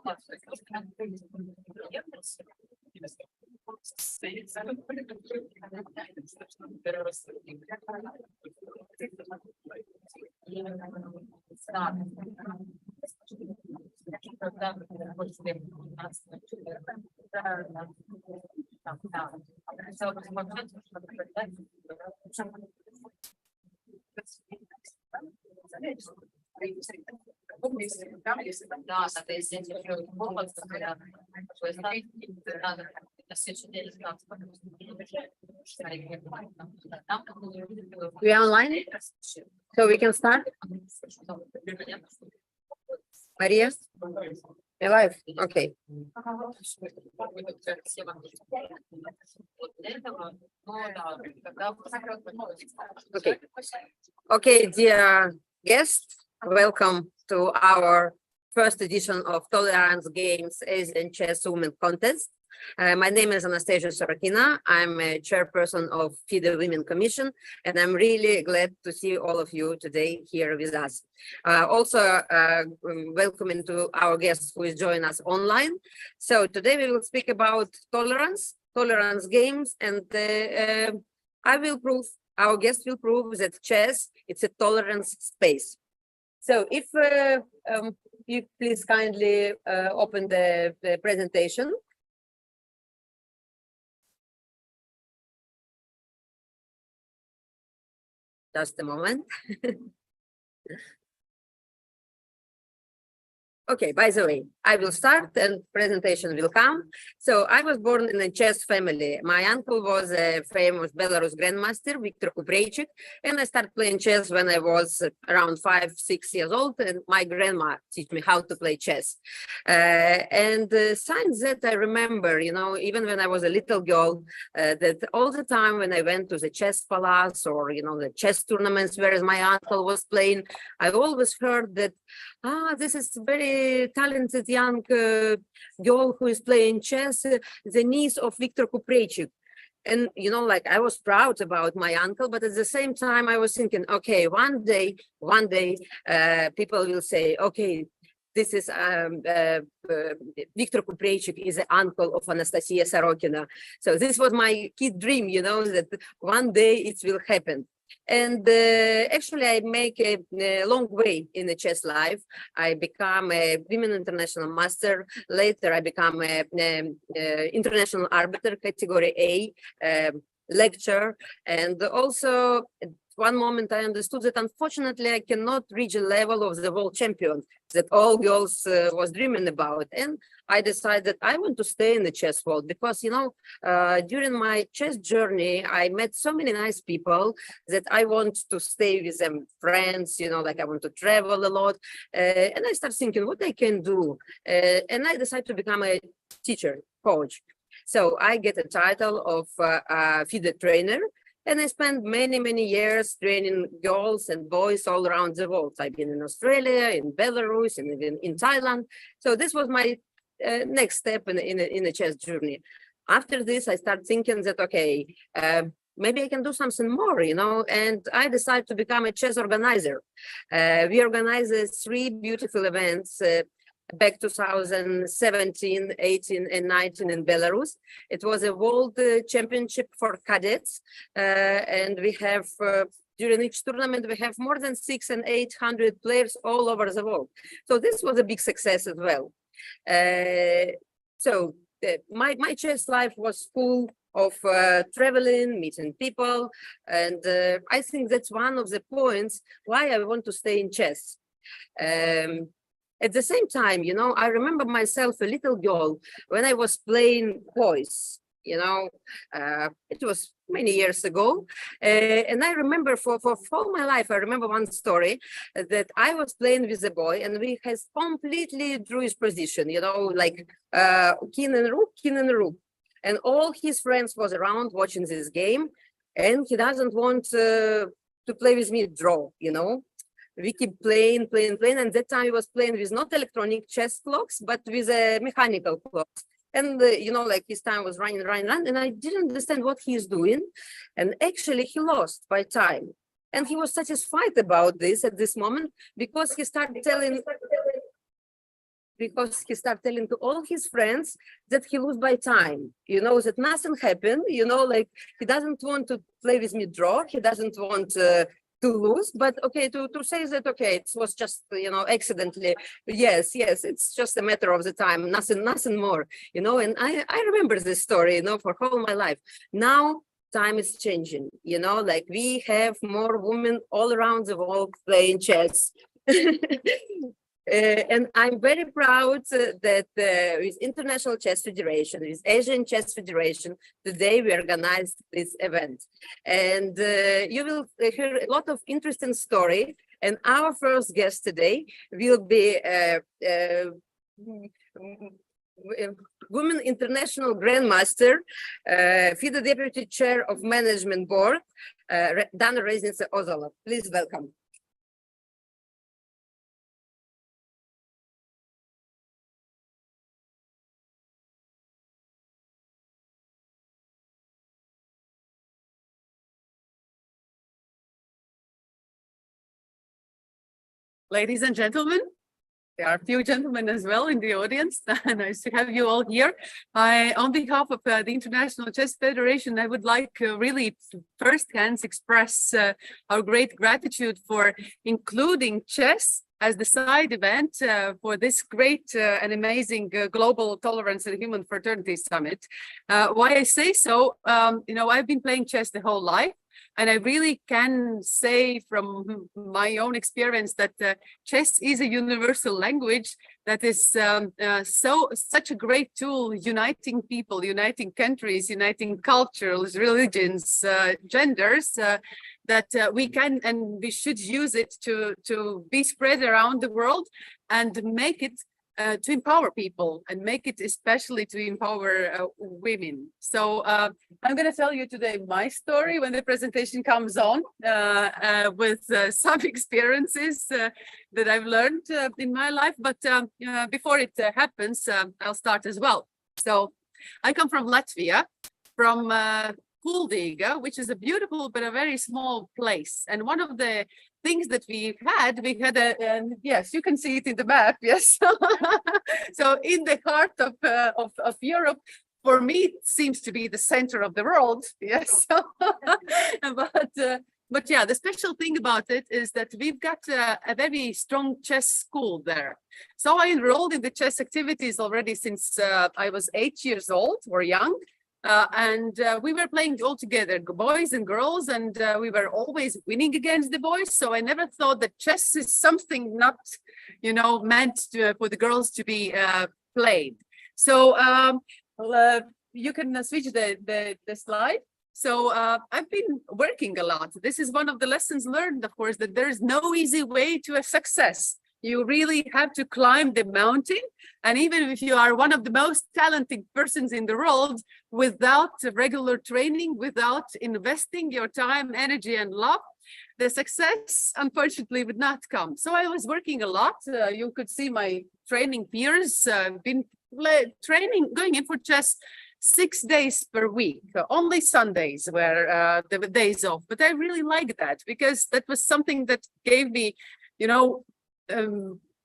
We are online, so we can start. Maria, you're live. Okay. Okay. Okay, dear guests, welcome to our first edition of Tolerance Games Asian Chess Women Contest. My name is Anastasia Sorokina. I'm a chairperson of FIDE Women Commission, and I'm really glad to see all of you today here with us. Also, welcoming to our guests who is joining us online. So today we will speak about tolerance games, and our guest will prove that chess, it's a tolerance space. So if you please kindly open the presentation. Just a moment. Okay, by the way, I will start and presentation will come. So I was born in a chess family. My uncle was a famous Belarus grandmaster, Viktor Kupreychik, and I started playing chess when I was around 5-6 years old, and my grandma taught me how to play chess. And since that, I remember, you know, even when I was a little girl, that all the time when I went to the chess palace or, you know, the chess tournaments where my uncle was playing, I always heard that, this is very talented young girl who is playing chess, the niece of Viktor Kupreychik. And, you know, like I was proud about my uncle, but at the same time, I was thinking, okay, one day, people will say, okay, this is Viktor Kupreychik is the uncle of Anastasia Sorokina. So this was my kid dream, you know, that one day it will happen. And actually, I make a long way in the chess life. I become a women international master. Later, I become a international arbiter, category A, lecturer. And also, at one moment, I understood that unfortunately, I cannot reach a level of the world champion that all girls was dreaming about. And I decided that I want to stay in the chess world because, you know, during my chess journey, I met so many nice people that I want to stay with them, friends, you know, like I want to travel a lot. And I start thinking what I can do. And I decided to become a teacher, coach. So I get a title of FIDE trainer. And I spent many years training girls and boys all around the world. I've been in Australia, in Belarus, and even in Thailand. So this was my next step in the chess journey. After this, I started thinking that, okay, maybe I can do something more, you know, and I decided to become a chess organizer. We organized 3 beautiful events back 2017, 18, and 19 in Belarus. It was a world championship for cadets, and we have during each tournament we have more than 600 and 800 players all over the world. So this was a big success as well. So my chess life was full of traveling, meeting people, and I think that's one of the points why I want to stay in chess. At the same time, you know, I remember myself a little girl when I was playing toys, you know, it was many years ago. And I remember for all my life, I remember one story that I was playing with a boy and we has completely drew his position, you know, like king and rook. And all his friends was around watching this game and he doesn't want to play with me draw, you know. We keep playing, and that time he was playing with not electronic chess clocks, but with a mechanical clocks. And, you know, like his time was running, and I didn't understand what he's doing. And actually he lost by time. And he was satisfied about this at this moment because he started telling because he started telling to all his friends that he lose by time, you know, that nothing happened, you know, like he doesn't want to play with me draw, he doesn't want to lose, but okay, to say that, okay, it was just, you know, accidentally, yes, it's just a matter of the time, nothing more, you know. And I remember this story, you know, for all my life. Now time is changing, you know, like we have more women all around the world playing chess. And I'm very proud that with International Chess Federation, with Asian Chess Federation, today we organized this event. And you will hear a lot of interesting story. And our first guest today will be Women International Grandmaster, FIDE Deputy Chair of Management Board, Dana Reizniece-Ozola. Please welcome. Ladies and gentlemen, there are a few gentlemen as well in the audience. Nice to have you all here. On behalf of the International Chess Federation, I would like really firsthand express our great gratitude for including chess as the side event for this great and amazing Global Tolerance and Human Fraternity Summit. Why I say so, you know, I've been playing chess the whole life. And I really can say from my own experience that chess is a universal language that is such a great tool, uniting people, uniting countries, uniting cultures, religions, genders, that we can and we should use it to be spread around the world and make it to empower people and make it especially to empower women. So I'm going to tell you today my story when the presentation comes on with some experiences that I've learned in my life. But before it happens, I'll start as well. So I come from Latvia, from Kuldīga, which is a beautiful but a very small place. And one of the things that we had a, yes, you can see it in the map, yes. So in the heart of Europe, for me, it seems to be the center of the world, yes. But yeah, the special thing about it is that we've got a very strong chess school there. So I enrolled in the chess activities already since I was 8 years old or young. And we were playing all together, boys and girls, and we were always winning against the boys. So I never thought that chess is something not, you know, meant for the girls to be played. So you can switch the slide. So I've been working a lot. This is one of the lessons learned, of course, that there is no easy way to a success. You really have to climb the mountain. And even if you are one of the most talented persons in the world, without regular training, without investing your time, energy, and love, the success, unfortunately, would not come. So I was working a lot. You could see my training peers, been going in for chess 6 days per week. Only Sundays were the days off. But I really like that because that was something that gave me, you know,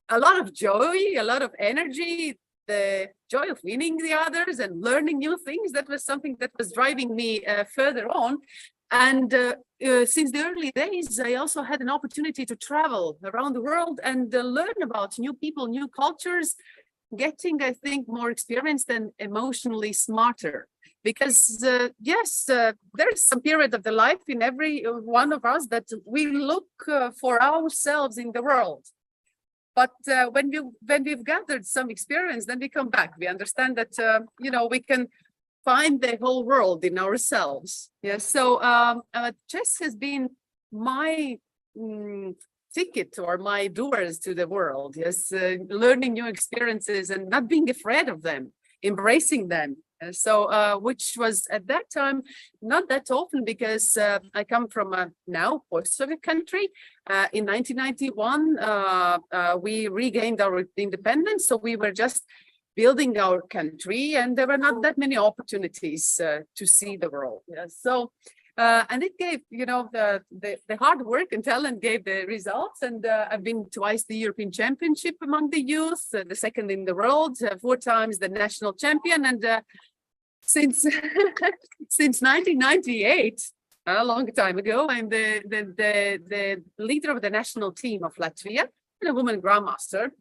a lot of joy, a lot of energy, the joy of winning the others and learning new things. That was something that was driving me further on. And since the early days, I also had an opportunity to travel around the world and learn about new people, new cultures, getting, I think, more experienced and emotionally smarter. Because yes, there's some period of the life in every one of us that we look for ourselves in the world. But when we've gathered some experience, then we come back. We understand that you know, we can find the whole world in ourselves. Yes. So chess has been my ticket or my doors to the world. Yes, learning new experiences and not being afraid of them, embracing them. So which was at that time not that often, because I come from a now post-Soviet country. In 1991, we regained our independence, so we were just building our country, and there were not that many opportunities to see the world. Yeah. So And it gave, the hard work and talent gave the results. And I've been twice the European Championship among the youth, the second in the world, 4 times the national champion. And since since 1998, a long time ago, I'm the leader of the national team of Latvia and a woman grandmaster.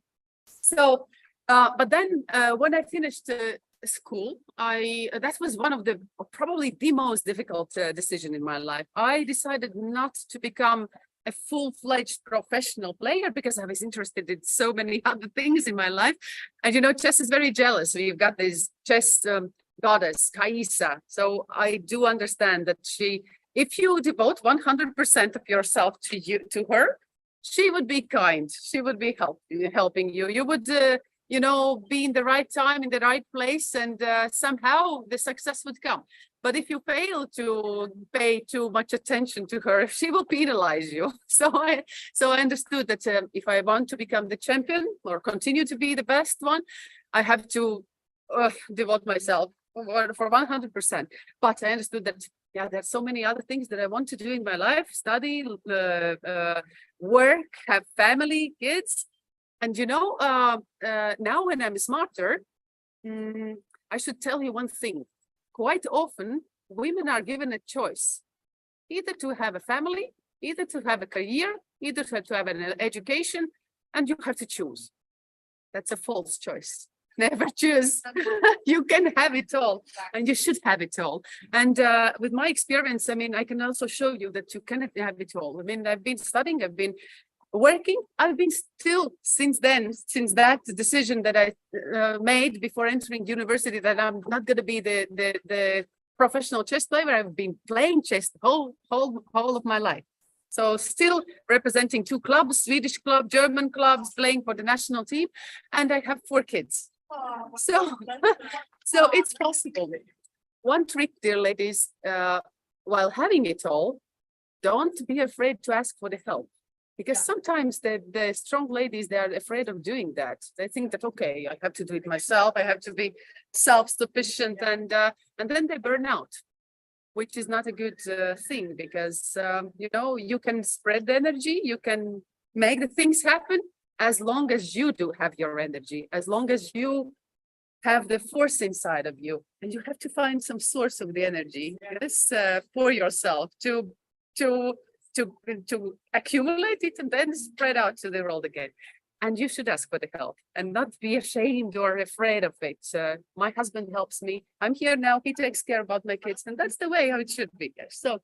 So, but then when I finished school, that was one of the probably the most difficult decision in my life. I decided not to become a full-fledged professional player because I was interested in so many other things in my life. And chess is very jealous. We've got this chess goddess, Kharisma. So I do understand that if you devote 100% of yourself to her, she would be kind. She would be helping you. You would, be in the right time, in the right place, and somehow the success would come. But if you fail to pay too much attention to her, she will penalize you. So I understood that if I want to become the champion or continue to be the best one, I have to devote myself for 100%. But I understood that, there's so many other things that I want to do in my life: study, work, have family, kids. And now when I'm smarter, I should tell you one thing. Quite often, women are given a choice, either to have a family, either to have a career, either to have an education, and you have to choose. That's a false choice. Never choose. You can have it all, and you should have it all. And with my experience, I can also show you that you cannot have it all. I've been studying, I've been working, I've been still since that decision that I made before entering university, that I'm not going to be the professional chess player. I've been playing chess the whole of my life. So still representing 2 clubs, Swedish club, German clubs, playing for the national team, and I have 4 kids. So it's possible. One trick, dear ladies, while having it all, don't be afraid to ask for the help. Because sometimes the strong ladies, they are afraid of doing that. They think that, okay, I have to do it myself. I have to be self-sufficient, and then they burn out, which is not a good thing, because you can spread the energy, you can make the things happen as long as you do have your energy, as long as you have the force inside of you, and you have to find some source of the energy, for yourself to accumulate it and then spread out to the world again. And you should ask for the help and not be ashamed or afraid of it. My husband helps me. I'm here now. He takes care about my kids, and that's the way how it should be. So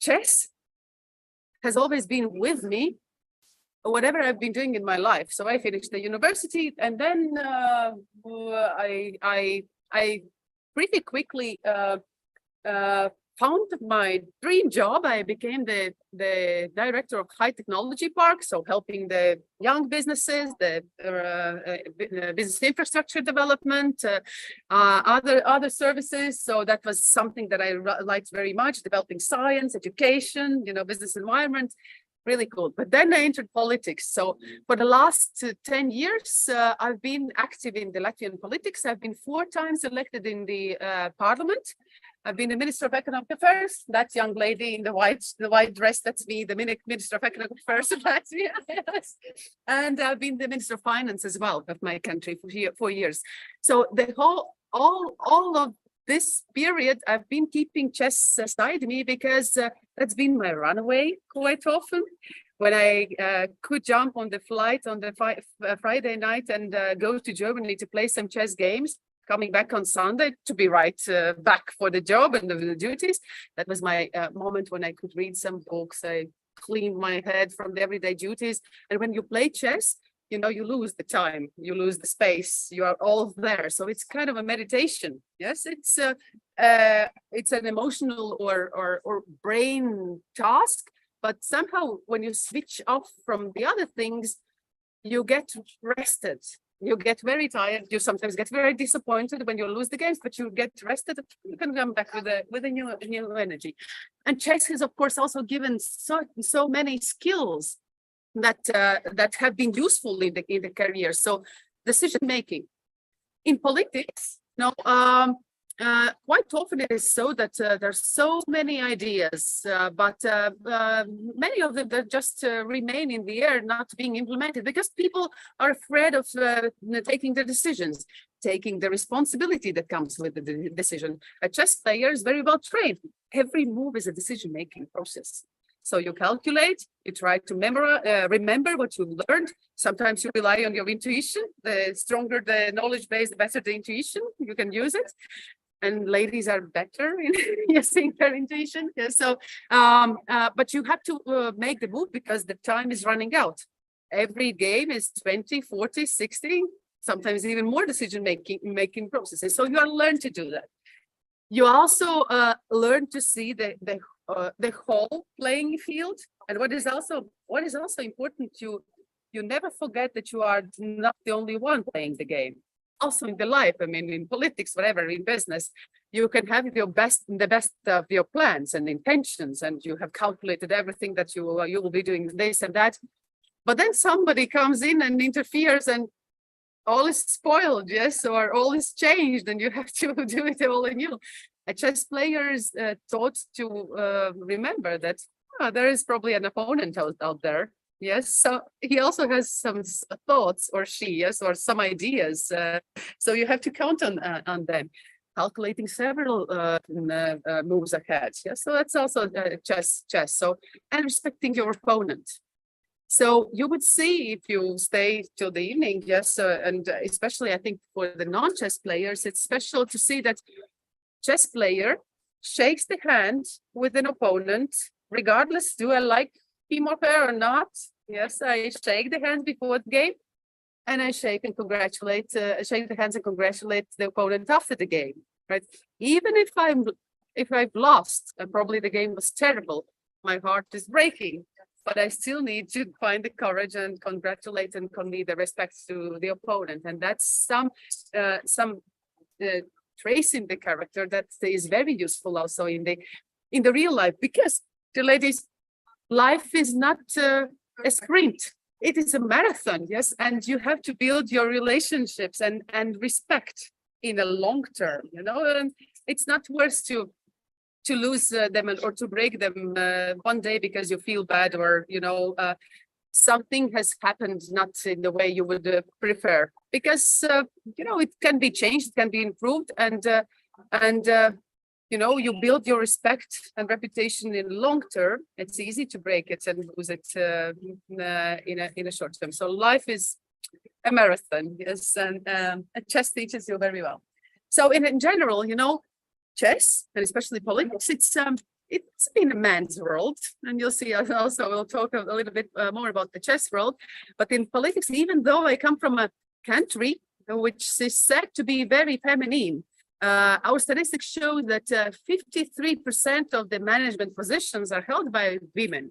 chess has always been with me, whatever I've been doing in my life. So I finished the university, and then I pretty quickly found my dream job. I became the director of high technology park, so helping the young businesses, the business infrastructure development, other services. So that was something that I liked very much, developing science, education, business environment. Really cool. But then I entered politics. So for the last 10 years, I've been active in the Latvian politics. I've been 4 times elected in the parliament. I've been the Minister of Economic Affairs. That young lady in the white dress, that's me, the Minister of Economic Affairs of Latvia. Yes. And I've been the Minister of Finance as well of my country for 4 years. So the all of this period, I've been keeping chess aside me, because that's been my runaway quite often. When I could jump on the flight on the Friday night and go to Germany to play some chess games, coming back on Sunday to be back for the job and the duties. That was my moment when I could read some books. I cleaned my head from the everyday duties. And when you play chess, you lose the time, you lose the space, you are all there. So it's kind of a meditation. Yes, it's an emotional or brain task, but somehow when you switch off from the other things, you get rested. You get very tired. You sometimes get very disappointed when you lose the games, but you get rested. You can come back with a new energy. And chess has, of course, also given so many skills that have been useful in the career. So decision making in politics. quite often it is so that there's so many ideas, but many of them that just remain in the air, not being implemented, because people are afraid of taking the decisions, taking the responsibility that comes with the decision. A chess player is very well trained. Every move is a decision-making process. So you calculate, you try to remember what you learned. Sometimes you rely on your intuition. The stronger the knowledge base, the better the intuition. You can use it. And ladies are better in using their intuition. Yeah, so, but you have to make the move because the time is running out. Every game is 20, 40, 60, sometimes even more decision-making processes. So you are learned to do that. You also learn to see the whole playing field. And what is also important, you never forget that you are not the only one playing the game. Also in the life, I mean, in politics, whatever, in business, you can have the best of your plans and intentions, and you have calculated everything that you will be doing this and that. But then somebody comes in and interferes, and all is spoiled, yes, or all is changed, and you have to do it all anew. A chess player is taught to remember that there is probably an opponent out there. Yes, so he also has some thoughts, or she, yes, or some ideas. So you have to count on them, calculating several moves ahead. Yes, so that's also chess. So, and respecting your opponent. So you would see if you stay till the evening, yes, and especially I think for the non-chess players, it's special to see that chess player shakes the hand with an opponent, regardless, do I like him or her or not? Yes, I shake the hand before the game, and I shake the hands and congratulate the opponent after the game, right? Even if I've lost, and probably the game was terrible, my heart is breaking, but I still need to find the courage and congratulate and convey the respect to the opponent, and that's some trace in the character that is very useful also in the real life, because the ladies, life is not a sprint, it is a marathon, yes, and you have to build your relationships and respect in a long term, you know, and it's not worth to lose them or to break them one day because you feel bad, or you know something has happened not in the way you would prefer, because you know, it can be changed, it can be improved, and you know, you build your respect and reputation in long term. It's easy to break it and lose it in a short term. So life is a marathon, yes, and chess teaches you very well. So in general, you know, chess, and especially politics, it's been a man's world, and you'll see also we'll talk a little bit more about the chess world. But in politics, even though I come from a country which is said to be very feminine, our statistics show that 53% of the management positions are held by women.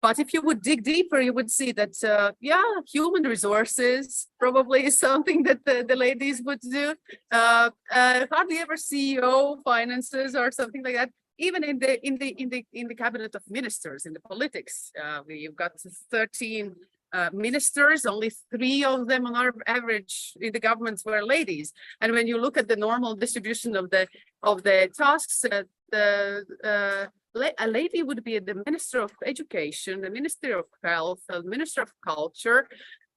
But if you would dig deeper, you would see that, yeah, human resources probably is something that the ladies would do. Hardly ever CEO, finances, or something like that. Even in the cabinet of ministers, in the politics, you've got 13 ministers, only 3 of them on our average in the governments were ladies. And when you look at the normal distribution of the tasks, a lady would be the Minister of Education, the Minister of Health, a Minister of Culture,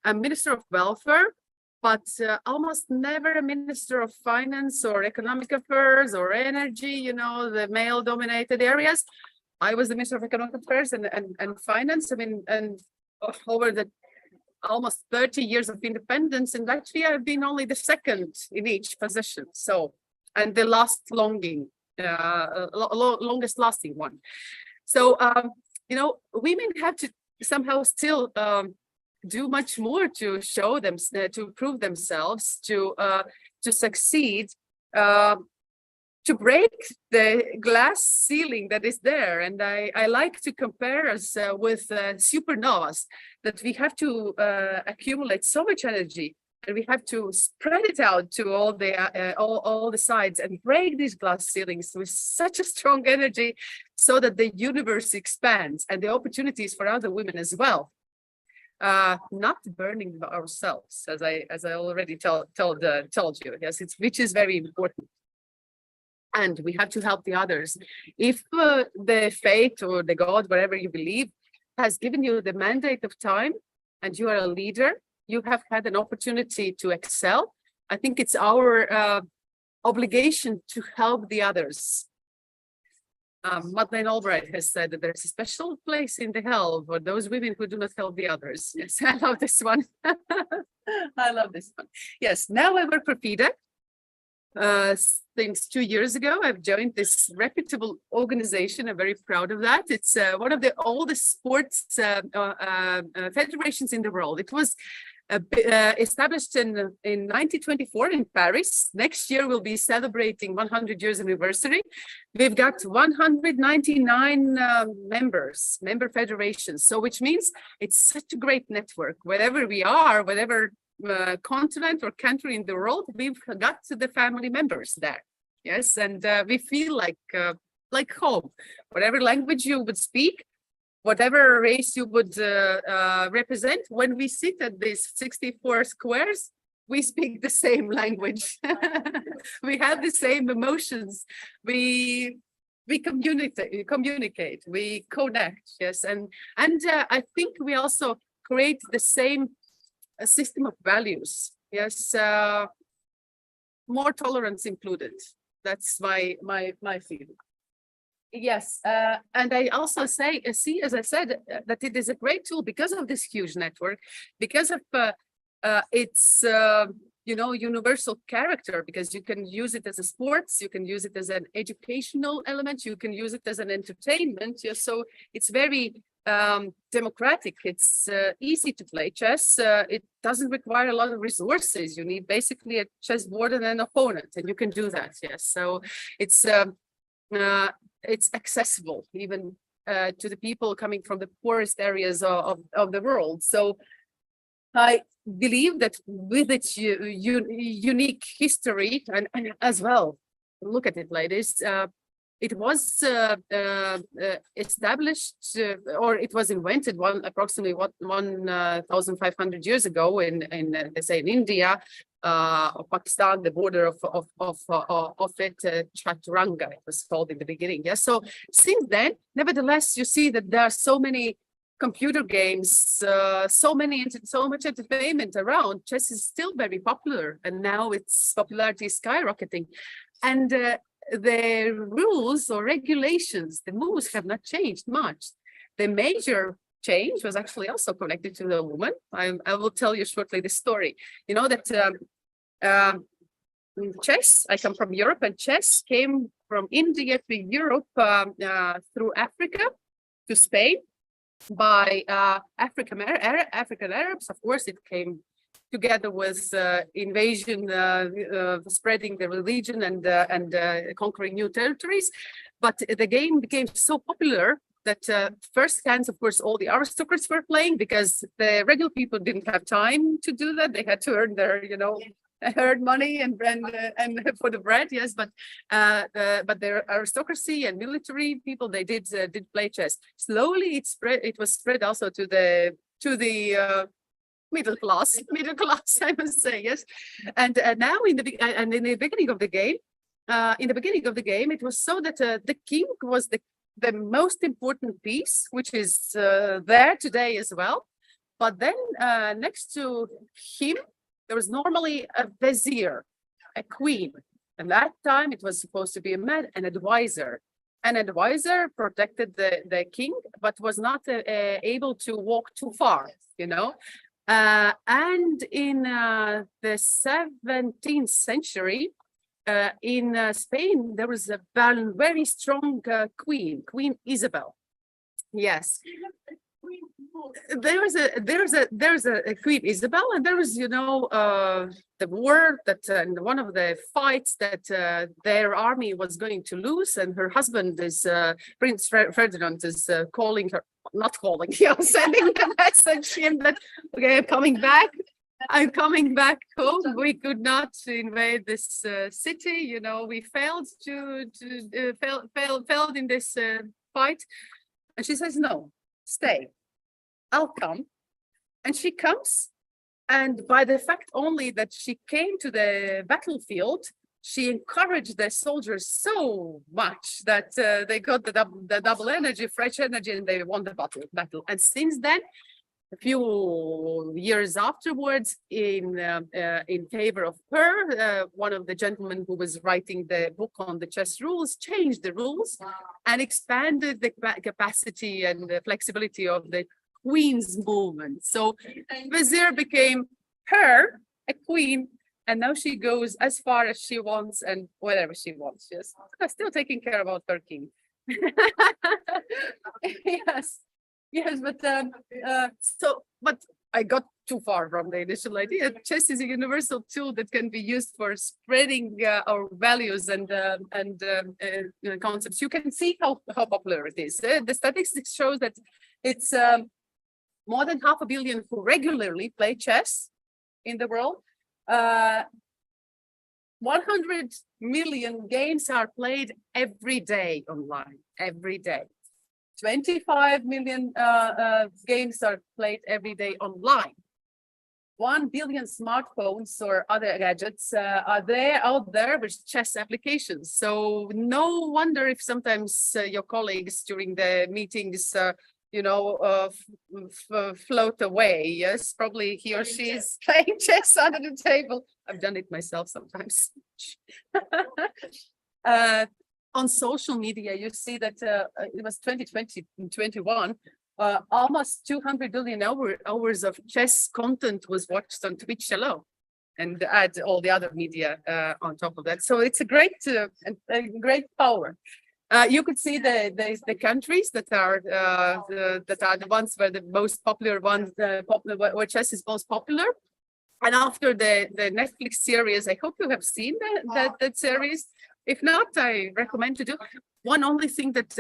a Minister of Welfare, but almost never a Minister of Finance or Economic Affairs or Energy, you know, the male-dominated areas. I was the Minister of Economic Affairs and Finance. I mean, and over the almost 30 years of independence, and actually I've been only the second in each position. So, and the longest lasting one. So, you know, women have to somehow still do much more to show them, to prove themselves, to succeed, to break the glass ceiling that is there. And I like to compare us with supernovas, that we have to accumulate so much energy, and we have to spread it out to all the sides and break these glass ceilings with such a strong energy, so that the universe expands and the opportunities for other women as well. Not burning ourselves, as I already told you. Yes, which is very important. and we have to help the others. If the fate or the God, whatever you believe, has given you the mandate of time and you are a leader, you have had an opportunity to excel. I think it's our obligation to help the others. Madeleine Albright has said that there's a special place in the hell for those women who do not help the others. Yes, I love this one. I love this one. Yes, now I work for FIDE. Since 2 years ago, I've joined this reputable organization. I'm very proud of that. It's one of the oldest sports federations in the world. It was established in 1924 in Paris. Next year, we'll be celebrating 100 years anniversary. We've got 199 member federations. So which means it's such a great network. Wherever we are, whatever continent or country in the world, we've got the family members there. Yes, and we feel like home. Whatever language you would speak, whatever race you would represent, when we sit at these 64 squares, we speak the same language. We have the same emotions. We communicate, we connect. Yes, and I think we also create the same system of values. Yes, more tolerance included. That's my feeling. Yes, and I also see, as I said, that it is a great tool because of this huge network, because of its universal character, because you can use it as a sports, you can use it as an educational element, you can use it as an entertainment. Yeah, so it's very democratic. It's easy to play chess. It doesn't require a lot of resources. You need basically a chessboard and an opponent, and you can do that. Yes, so it's accessible even to the people coming from the poorest areas of the world. So I believe that with its unique history and as well, look at it, ladies. It was established or it was invented approximately 1,500 years ago in let's say in India or Pakistan, the border of it, Chaturanga, it was called in the beginning. Yeah. So since then, nevertheless, you see that there are so many computer games, so much entertainment around. Chess is still very popular, and now its popularity is skyrocketing. And the rules or regulations, the moves have not changed much. The major change was actually also connected to the woman. I will tell you shortly the story. You know that chess, I come from Europe, and chess came from India to Europe through Africa to Spain by African Arabs. Of course, it came together with invasion, spreading the religion and conquering new territories. But the game became so popular that first hands, of course, all the aristocrats were playing because the regular people didn't have time to do that. They had to earn their, earn money and for the bread. Yes, but their aristocracy and military people, they did play chess. Slowly, it was spread also to the middle class, I must say, yes. And now in the beginning of the game, it was so that the king was the most important piece, which is there today as well. But then next to him, there was normally a vizier, a queen. And that time it was supposed to be an advisor. An advisor protected the king, but was not able to walk too far, and in the 17th century, in Spain, there was a very strong Queen Isabel. Yes, there's a Queen Isabel, and there was the war that one of the fights that their army was going to lose, and her husband is Prince Ferdinand is calling her. Not calling, sending a message him that okay, I'm coming back home. We could not invade this city. We failed failed in this fight. And she says, no, stay. I'll come. And she comes. And by the fact only that she came to the battlefield, she encouraged the soldiers so much that they got the double energy, fresh energy, and they won the battle. And since then, a few years afterwards, in favor of her, one of the gentlemen who was writing the book on the chess rules changed the rules and expanded the capacity and the flexibility of the queen's movement. So Vizier became her, a queen, and now she goes as far as she wants and whatever she wants. Yes, still taking care about her king. Yes, but but I got too far from the initial idea. Chess is a universal tool that can be used for spreading our values and concepts. You can see how popular it is. The statistics shows that it's more than 500 million who regularly play chess in the world. 100 million games are played every day online, every day. 25 million games are played every day online. 1 billion smartphones or other gadgets are out there with chess applications. So no wonder if sometimes your colleagues during the meetings float away. Yes, probably he or she is playing chess under the table. I've done it myself sometimes. On social media, you see that it was 2021, almost 200 billion hours of chess content was watched on Twitch alone, and add all the other media on top of that. So it's a great power. You could see the countries that are the ones where the most popular ones, where chess is most popular. And after the Netflix series, I hope you have seen that series. If not, I recommend to do. One only thing that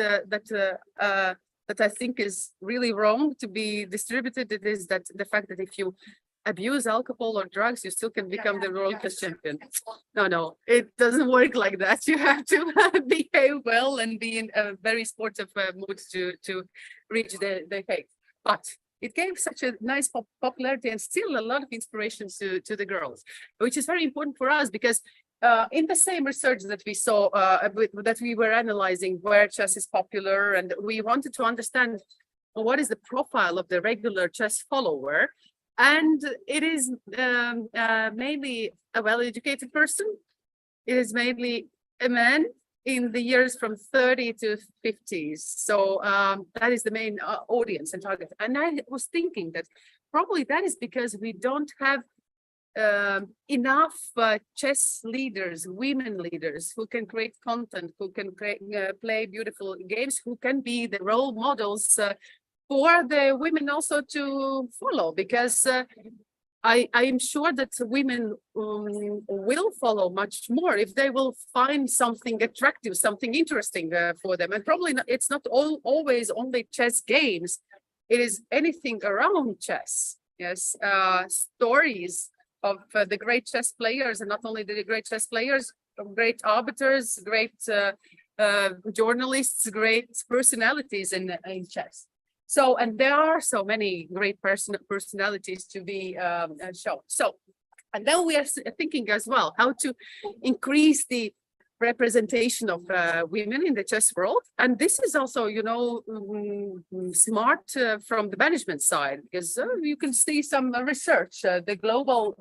I think is really wrong to be distributed is that the fact that if you abuse alcohol or drugs, you still can become the world chess champion. No, it doesn't work like that. You have to behave well and be in a very sportive mood to reach the height. But it gave such a nice popularity and still a lot of inspiration to the girls, which is very important for us because in the same research that we saw, that we were analyzing where chess is popular, and we wanted to understand what is the profile of the regular chess follower. And it is mainly a well-educated person. It is mainly a man in the years from 30 to 50s. So that is the main audience and target. And I was thinking that probably that is because we don't have enough chess leaders, women leaders who can create content, who can play beautiful games, who can be the role models for the women also to follow, because I am sure that women will follow much more if they will find something attractive, something interesting for them. And probably it's not always only chess games. It is anything around chess. Yes, stories of the great chess players, and not only the great chess players, great arbiters, great journalists, great personalities in chess. So, and there are so many great personalities to be shown. So, and then we are thinking as well how to increase the representation of women in the chess world. And this is also, smart from the management side, because you can see some research. The global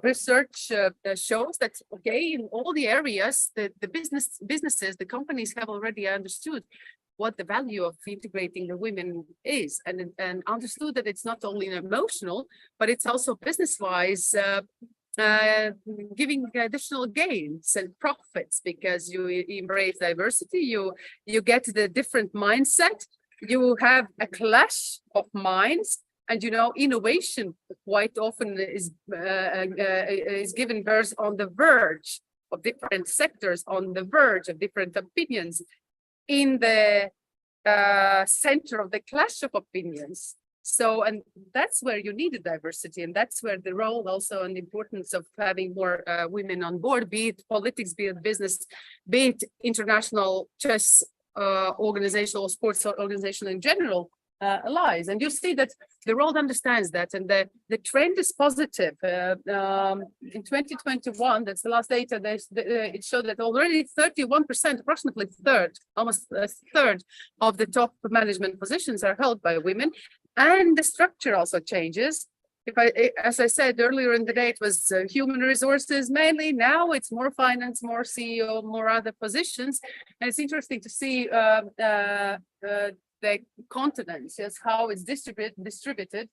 research shows that, okay, in all the areas, the businesses, the companies have already understood what the value of integrating the women is, and understood that it's not only emotional, but it's also business-wise giving additional gains and profits, because you embrace diversity, you get the different mindset, you have a clash of minds, and innovation quite often is given birth on the verge of different sectors, on the verge of different opinions, in the center of the clash of opinions. So, and that's where you need a diversity, and that's where the role also and the importance of having more women on board, be it politics, be it business, be it international chess organization or sports organization in general, lies. And you see that the world understands that, and the trend is positive. In 2021, that's the last data, it showed that already 31%, approximately almost a third of the top management positions are held by women, and the structure also changes. As I said earlier in the day, it was human resources mainly. Now it's more finance, more CEO, more other positions, and it's interesting to see the continents, yes, how it's distributed.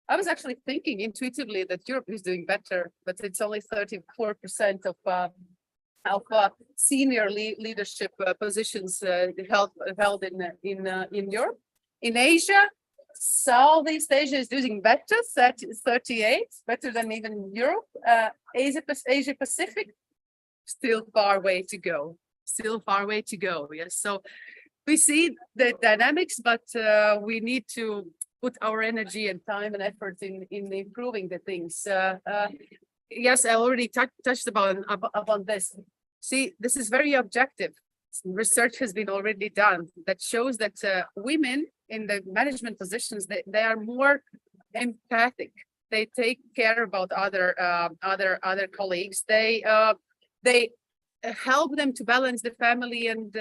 I was actually thinking intuitively that Europe is doing better, but it's only 34% of senior leadership positions held in Europe. In Asia, Southeast Asia is doing better, 38, better than even Europe. Asia Pacific, still far way to go. Yes, so we see the dynamics, but we need to put our energy and time and effort in improving the things. Yes, I already touched upon this. See, this is very objective. Research has been already done that shows that women in the management positions, they are more empathic. They take care about other colleagues. They help them to balance the family and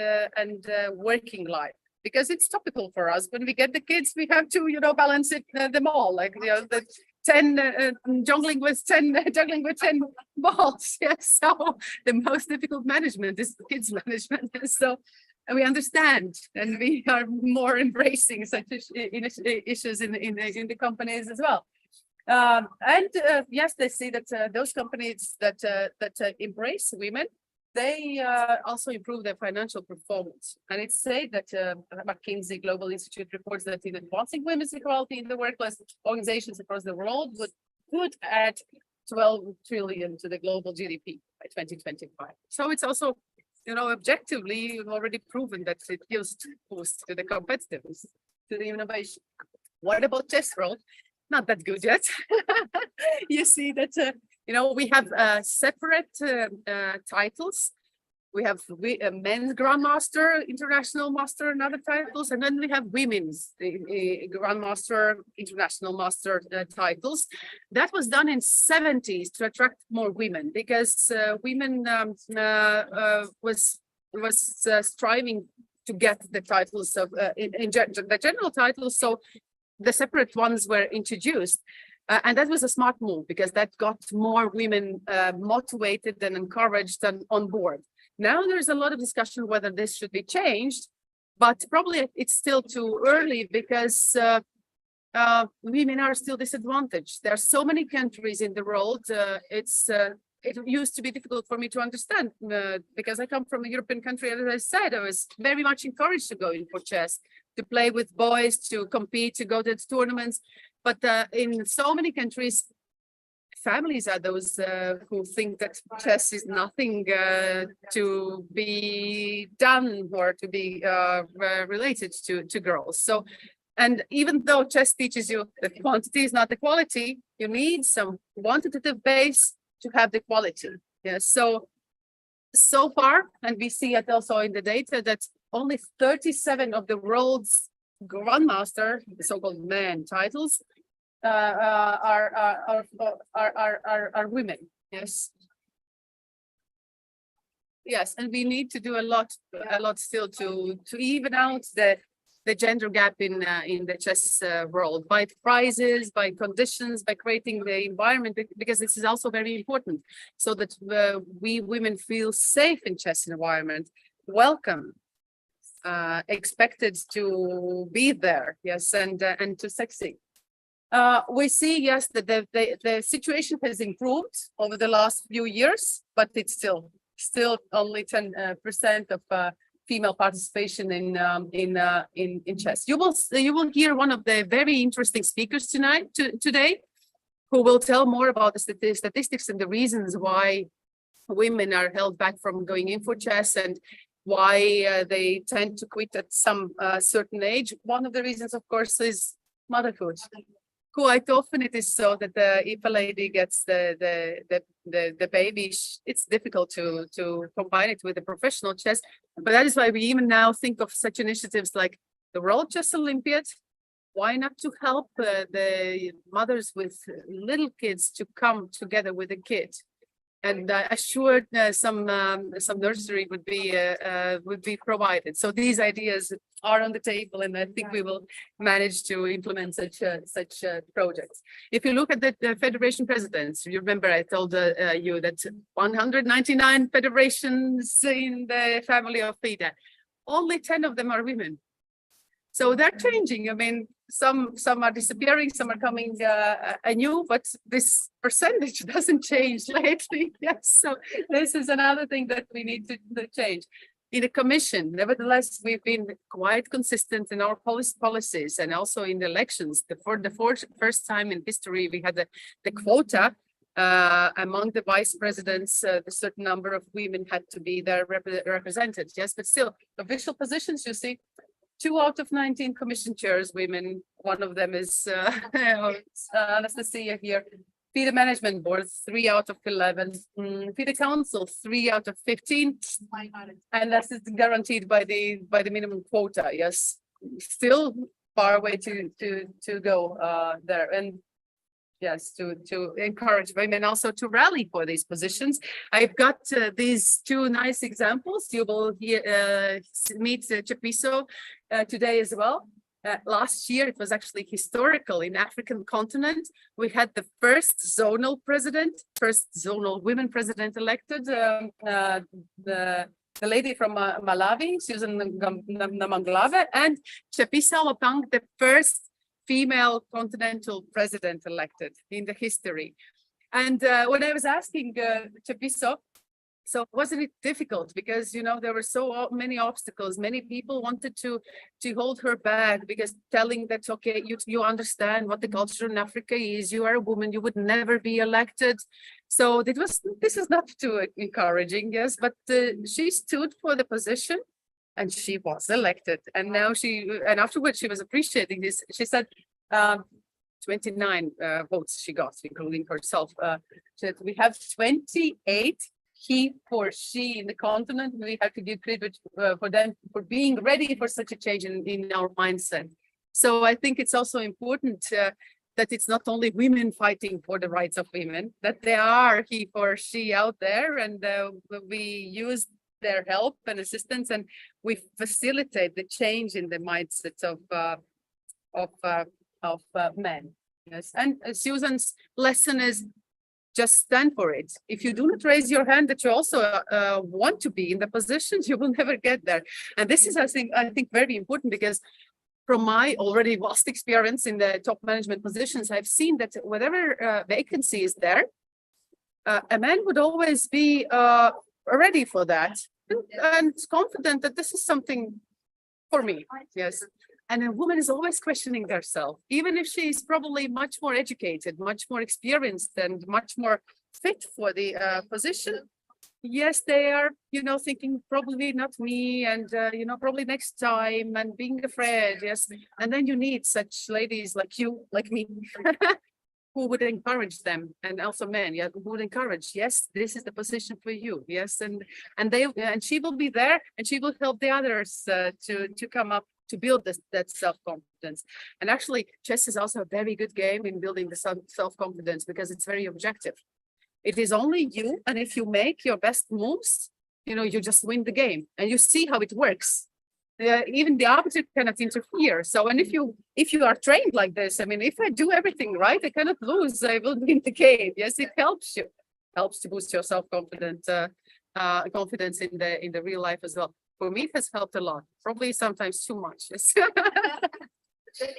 working life, because it's topical for us. When we get the kids, we have to, balance it them all, like the 10 juggling with 10 balls. Yes, so the most difficult management is kids management. So we understand, and we are more embracing such issues in the companies as well. Yes, they see that those companies that embrace women, they also improve their financial performance. And it's said that McKinsey Global Institute reports that in advancing women's equality in the workplace, organizations across the world would add 12 trillion to the global GDP by 2025. So it's also, objectively already proven that it gives boost to the competitiveness, to the innovation. What about chess world? Not that good yet. You see that we have separate titles. We have men's grandmaster, international master, and other titles, and then we have women's grandmaster, international master titles. That was done in 70s to attract more women, because women was striving to get the titles of the general titles. So the separate ones were introduced. And that was a smart move, because that got more women motivated and encouraged and on board. Now there's a lot of discussion whether this should be changed, but probably it's still too early, because women are still disadvantaged. There are so many countries in the world. It used to be difficult for me to understand, because I come from a European country, and as I said, I was very much encouraged to go in for chess, to play with boys, to compete, to go to tournaments. But in so many countries, families are those who think that chess is nothing to be done or to be related to girls. So, and even though chess teaches you that quantity is not the quality, you need some quantitative base to have the quality. Yeah. So far, and we see it also in the data, that only 37 of the world's grandmaster, the so-called men titles, are women. Yes. Yes, and we need to do a lot still to even out the gender gap in the chess world, by prizes, by conditions, by creating the environment, because this is also very important, so that we women feel safe in chess environment, welcome, expected to be there, yes, and to succeed. We see, yes, that the situation has improved over the last few years, but it's still only 10% of female participation in chess. You will hear one of the very interesting speakers today, who will tell more about the statistics and the reasons why women are held back from going in for chess, and why they tend to quit at some certain age. One of the reasons, of course, is motherhood. Quite often it is so that if a lady gets the baby, it's difficult to combine it with the professional chess. But that is why we even now think of such initiatives like the World Chess Olympiad, why not to help the mothers with little kids to come together with a kid? And assured some nursery would be provided. So these ideas are on the table, and I think we will manage to implement such projects. If you look at the federation presidents, you remember I told you that 199 federations in the family of FIDE, only 10 of them are women. So they're changing. I mean, some are disappearing, some are coming anew, but this percentage doesn't change lately. Yes, so this is another thing that we need to change. In the commission, nevertheless, we've been quite consistent in our policies and also in the elections. For the first time in history, we had the quota among the vice presidents. A certain number of women had to be there represented. Yes, but still, official positions, you see, 2 out of 19 commission chairs, women. One of them is Anastasia here. FIDE management board, 3 out of 11. FIDE council, 3 out of 15. And that is guaranteed by the minimum quota. Yes, still far away to go there. And yes, to encourage women also to rally for these positions. I've got these 2 nice examples. You will meet Tshepiso today as well. Last year, it was actually historical in African continent. We had the first zonal women president elected, the lady from Malawi, Susan Namanglave, and Tshepiso Lopang, the first female continental president elected in the history. And when I was asking Tshepiso, so wasn't it difficult? Because, you know, there were so many obstacles. Many people wanted to hold her back because telling that, okay, you understand what the culture in Africa is. You are a woman, you would never be elected. So this is not too encouraging, yes, but she stood for the position and she was elected. And now and afterwards she was appreciating this. She said 29 votes she got, including herself. She said, we have 28 he for she in the continent. We have to give credit for them for being ready for such a change in our mindset. So I think it's also important that it's not only women fighting for the rights of women, that there are he for she out there, and we use their help and assistance, and we facilitate the change in the mindsets of men. Yes, and Susan's lesson is just stand for it. If you do not raise your hand that you also want to be in the positions, you will never get there. And this is, I think, very important, because from my already vast experience in the top management positions, I've seen that whatever vacancy is there, a man would always be ready for that and confident that this is something for me. Yes. And a woman is always questioning herself, even if she is probably much more educated, much more experienced, and much more fit for the position. Yes, they are, you know, thinking probably not me, and, you know, probably next time, and being afraid. Yes. And then you need such ladies like you, like me, who would encourage them, and also men, yeah, who would encourage, yes, this is the position for you. Yes. And she will be there, and she will help the others to come up, to build that self-confidence. And actually, chess is also a very good game in building the self-confidence, because it's very objective. It is only you, and if you make your best moves, you know, you just win the game, and you see how it works. Even the opposite cannot interfere. So, and if you are trained like this, I mean, if I do everything right, I cannot lose. I will win the game. Yes, it helps you, helps to boost your self-confidence, confidence in the real life as well. For me, it has helped a lot. Probably sometimes too much. Yes. The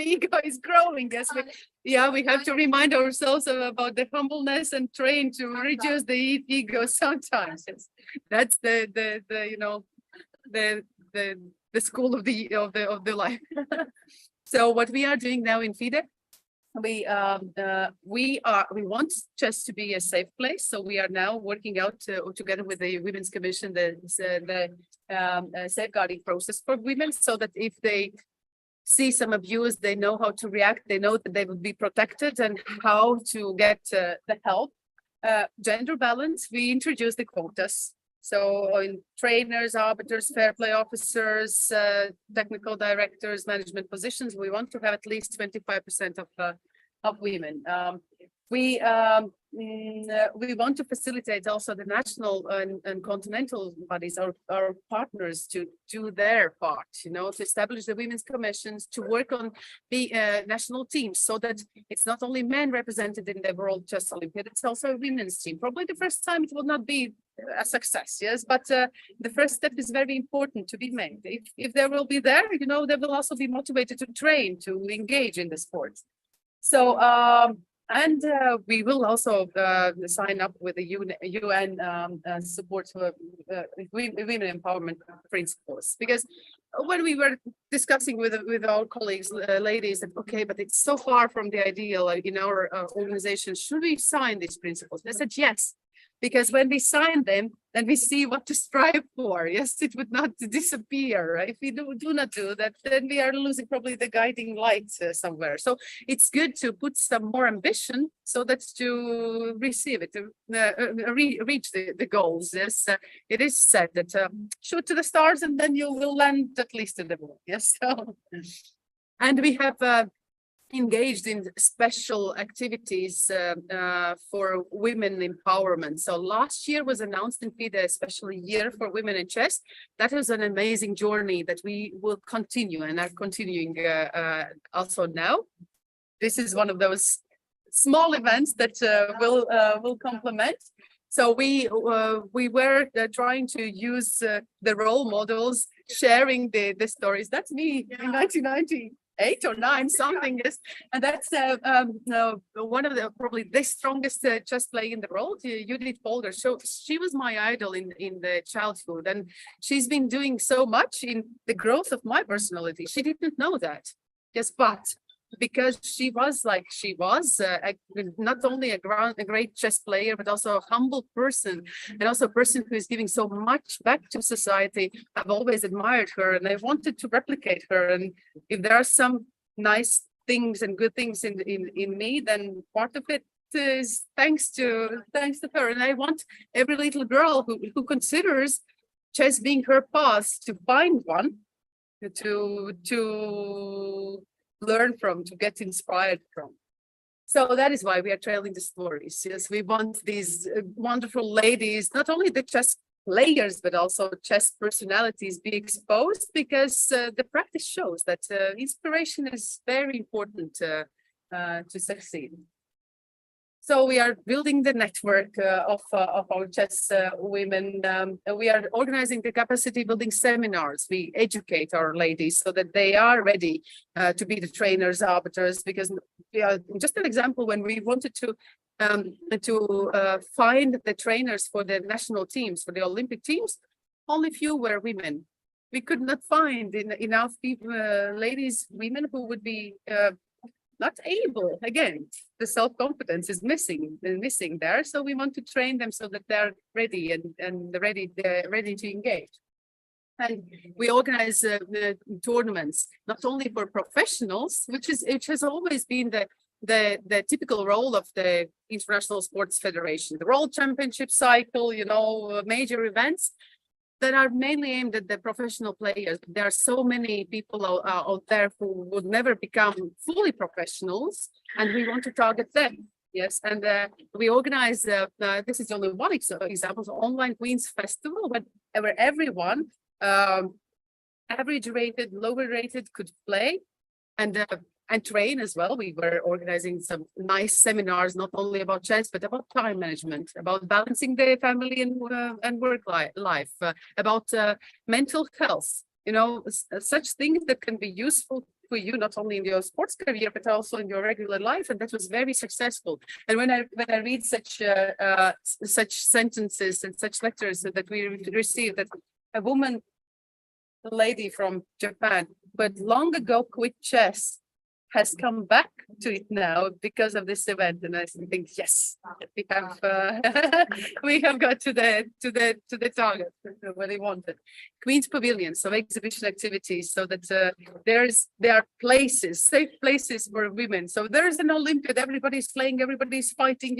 ego is growing. Yes, we have to remind ourselves about the humbleness and train to reduce the ego sometimes. Yes. That's the you know, the school of the life. So what we are doing now in FIDE, we want chess to be a safe place. So we are now working out together with the Women's Commission the safeguarding process for women, so that if they see some abuse, they know how to react. They know that they will be protected and how to get the help. Gender balance. We introduced the quotas. So in trainers, arbiters, fair play officers, technical directors, management positions, we want to have at least 25% of women. We want to facilitate also the national and continental bodies, our partners, to do their part, to establish the women's commissions, to work on the national teams, so that it's not only men represented in the World Chess Olympiad, it's also a women's team. Probably the first time it will not be a success, yes, but the first step is very important to be made. If they will be there, they will also be motivated to train, to engage in the sports. So, and we will also sign up with the UN support for women empowerment principles. Because when we were discussing with our colleagues, ladies, that okay, but it's so far from the ideal in our organization, should we sign these principles? They said yes. Because when we sign them, then we see what to strive for. Yes, it would not disappear. Right? If we do not do that, then we are losing probably the guiding light somewhere. So it's good to put some more ambition, so that's to receive it, to reach the goals. Yes, it is said that shoot to the stars and then you will land at least in the moon. Yes, so, and we have engaged in special activities for women empowerment. So last year was announced in FIDE a special year for women in chess. That is an amazing journey that we will continue and are continuing also now. This is one of those small events that will complement. So we were trying to use the role models, sharing the stories. That's me in 1990. 8 or 9 something is, and that's one of the probably the strongest chess player in the world, Judith Polgar. So she was my idol in the childhood, and she's been doing so much in the growth of my personality. She didn't know that, yes, but because she was like she was, not only a great chess player, but also a humble person, and also a person who is giving so much back to society. I've always admired her, and I wanted to replicate her. And if there are some nice things and good things in me, then part of it is thanks to her. And I want every little girl who considers chess being her path to find one, to learn from, to get inspired from. So that is why we are telling the stories. Yes, we want these wonderful ladies, not only the chess players, but also chess personalities be exposed, because the practice shows that inspiration is very important to succeed. So we are building the network of our chess women. We are organizing the capacity building seminars. We educate our ladies so that they are ready to be the trainers, arbiters. Because just an example, when we wanted to find the trainers for the national teams, for the Olympic teams, only few were women. We could not find enough people, ladies, women who would be not able. Again, the self-confidence is missing there. So we want to train them so that they're ready and ready to engage. And we organize tournaments, not only for professionals, which has always been the typical role of the International Sports Federation, the World Championship cycle, major events that are mainly aimed at the professional players. There are so many people out there who would never become fully professionals, and we want to target them. Yes, and we organize, this is only one example, so Online Queens Festival, where everyone, average rated, lower rated, could play and train as well. We were organizing some nice seminars, not only about chess, but about time management, about balancing the family and work life, about mental health, such things that can be useful for you, not only in your sports career, but also in your regular life. And that was very successful. And when I read such sentences and such letters that we received, that a lady from Japan, but long ago quit chess, has come back to it now because of this event, and I think yes, we have got to the target where they wanted. Queen's Pavilion, so exhibition activities, so that there are places, safe places for women. So there is an Olympiad, everybody's playing, everybody's fighting,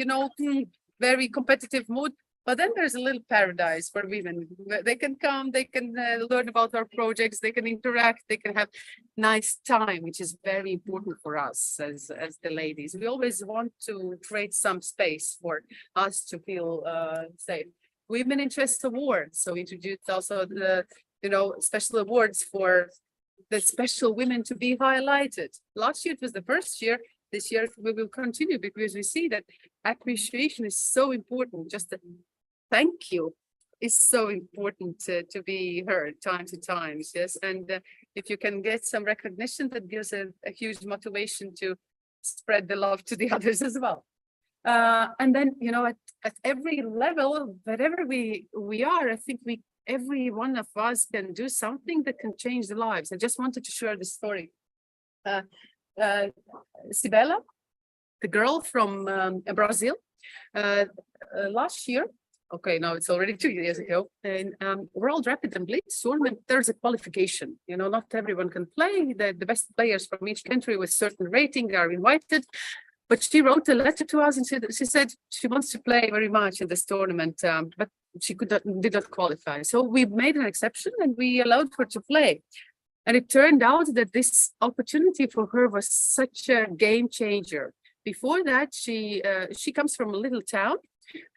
very competitive mood. But then there's a little paradise for women. They can come, they can learn about our projects, they can interact, they can have nice time, which is very important for us as the ladies. We always want to create some space for us to feel safe. Women in Chess Awards. So we introduced also the, special awards for the special women to be highlighted. Last year it was the first year. This year we will continue because we see that appreciation is so important. Just a thank you is so important to be heard time to time. Yes, and if you can get some recognition, that gives a huge motivation to spread the love to the others as well. And then at every level, wherever we are, I think every one of us can do something that can change the lives. I just wanted to share the story. Sibela, the girl from Brazil, last year, okay, now it's already 2 years ago, in World Rapid and Blitz tournament, there's a qualification. Not everyone can play. The best players from each country with certain rating are invited. But she wrote a letter to us and she said she wants to play very much in this tournament, but she did not qualify. So we made an exception and we allowed her to play. And it turned out that this opportunity for her was such a game changer. Before that, she comes from a little town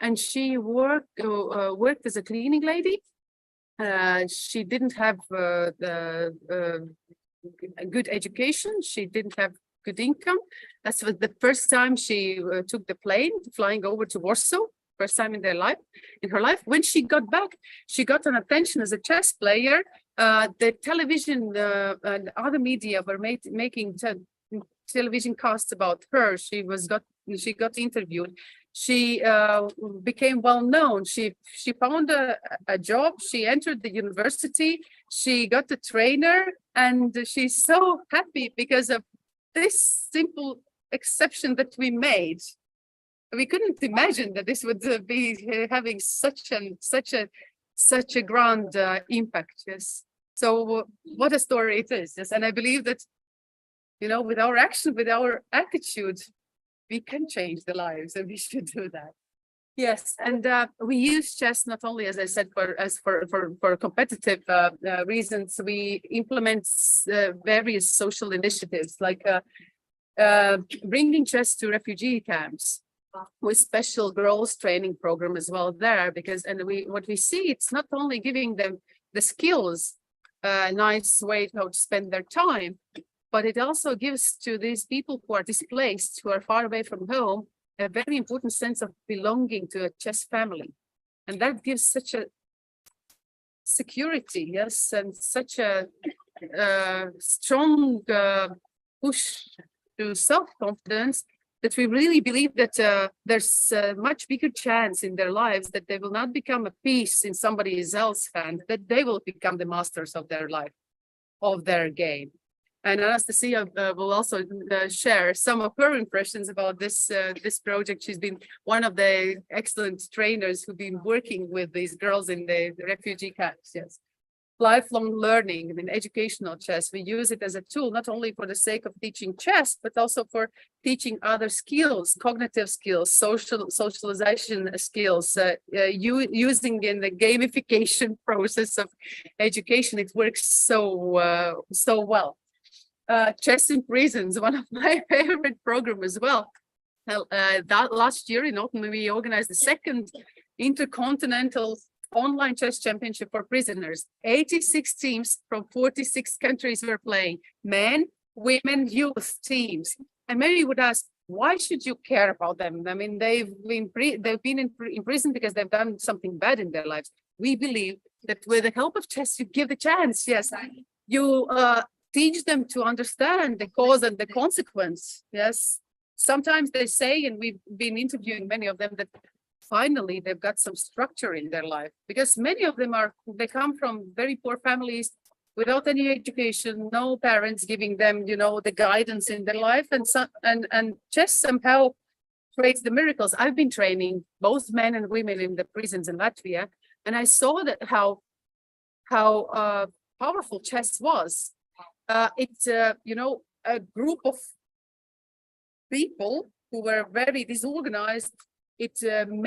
and she worked as a cleaning lady. She didn't have a good education. She didn't have good income. That was the first time she took the plane flying over to Warsaw, first time in her life. When she got back, she got an attention as a chess player. The television and other media were making television casts about her. She got interviewed. She became well known. She found a job. She entered the university. She got a trainer, and she's so happy because of this simple exception that we made. We couldn't imagine that this would be having such a grand impact. Yes. So what a story it is. Yes. And I believe that, with our action, with our attitude, we can change the lives, and we should do that. Yes, and we use chess not only, as I said, for competitive reasons. We implement various social initiatives like bringing chess to refugee camps with special girls training program as well there. What we see, it's not only giving them the skills, a nice way to spend their time, but it also gives to these people who are displaced, who are far away from home, a very important sense of belonging to a chess family. And that gives such a security, yes, and such a strong push to self-confidence that we really believe that there's a much bigger chance in their lives that they will not become a piece in somebody else's hand, that they will become the masters of their life, of their game. And Anastasia will also share some of her impressions about this project. She's been one of the excellent trainers who've been working with these girls in the refugee camps. Yes, lifelong learning in educational chess. We use it as a tool, not only for the sake of teaching chess, but also for teaching other skills, cognitive skills, socialization skills, using in the gamification process of education. It works so well. Chess in prisons, one of my favorite programs as well. That last year in autumn, we organized the second intercontinental online chess championship for prisoners. 86 teams from 46 countries were playing, men, women, youth teams. And many would ask, why should you care about them? I mean, they've been in prison because they've done something bad in their lives. We believe that with the help of chess, you give the chance. Yes, you teach them to understand the cause and the consequence. Yes, sometimes they say, and we've been interviewing many of them, that finally they've got some structure in their life, because many of them they come from very poor families without any education, no parents giving them, the guidance in their life, and chess somehow creates the miracles. I've been training both men and women in the prisons in Latvia, and I saw that how powerful chess was. It's a group of people who were very disorganized it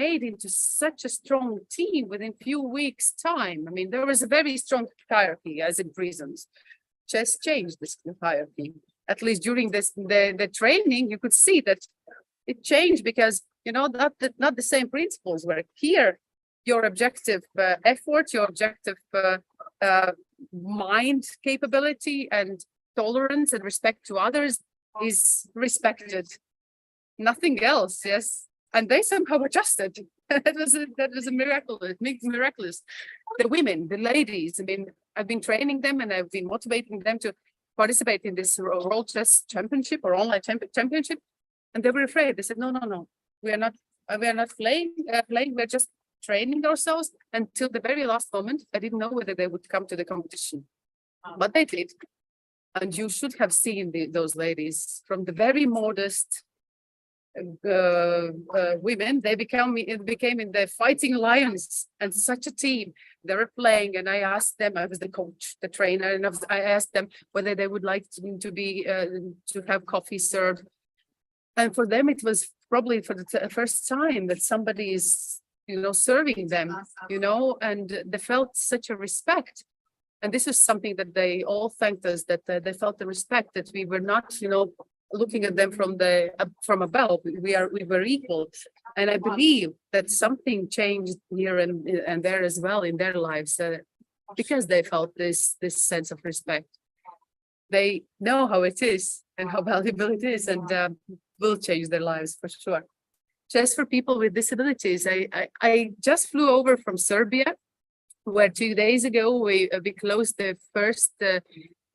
made into such a strong team within few weeks' time. I mean, there was a very strong hierarchy, as in prisons. Chess changed this hierarchy. At least during the training, you could see that it changed because, you know, not the same principles were here. Your objective effort, your objective mind capability and tolerance and respect to others is respected. Nothing else, yes. And they somehow adjusted. that was a miraculous. The women, the ladies, I mean, I've been training them and I've been motivating them to participate in this World Chess Championship or online championship. And they were afraid. They said, no, we are not playing, we're just training ourselves until the very last moment. I didn't know whether they would come to the competition, but they did. And you should have seen those ladies from the very modest women. They became in the fighting lions and such a team. They were playing, and I asked them. I was the coach, the trainer, and I asked them whether they would like to have coffee served. And for them, it was probably for the first time that somebody is, you know, serving them, you know, and they felt such a respect. And this is something that they all thanked us, that they felt the respect, that we were not, you know, looking at them from above. We were equal. And I believe that something changed here and there as well in their lives, because they felt this sense of respect. They know how it is and how valuable it is, and will change their lives for sure. Chess for people with disabilities. I just flew over from Serbia, where 2 days ago we closed the first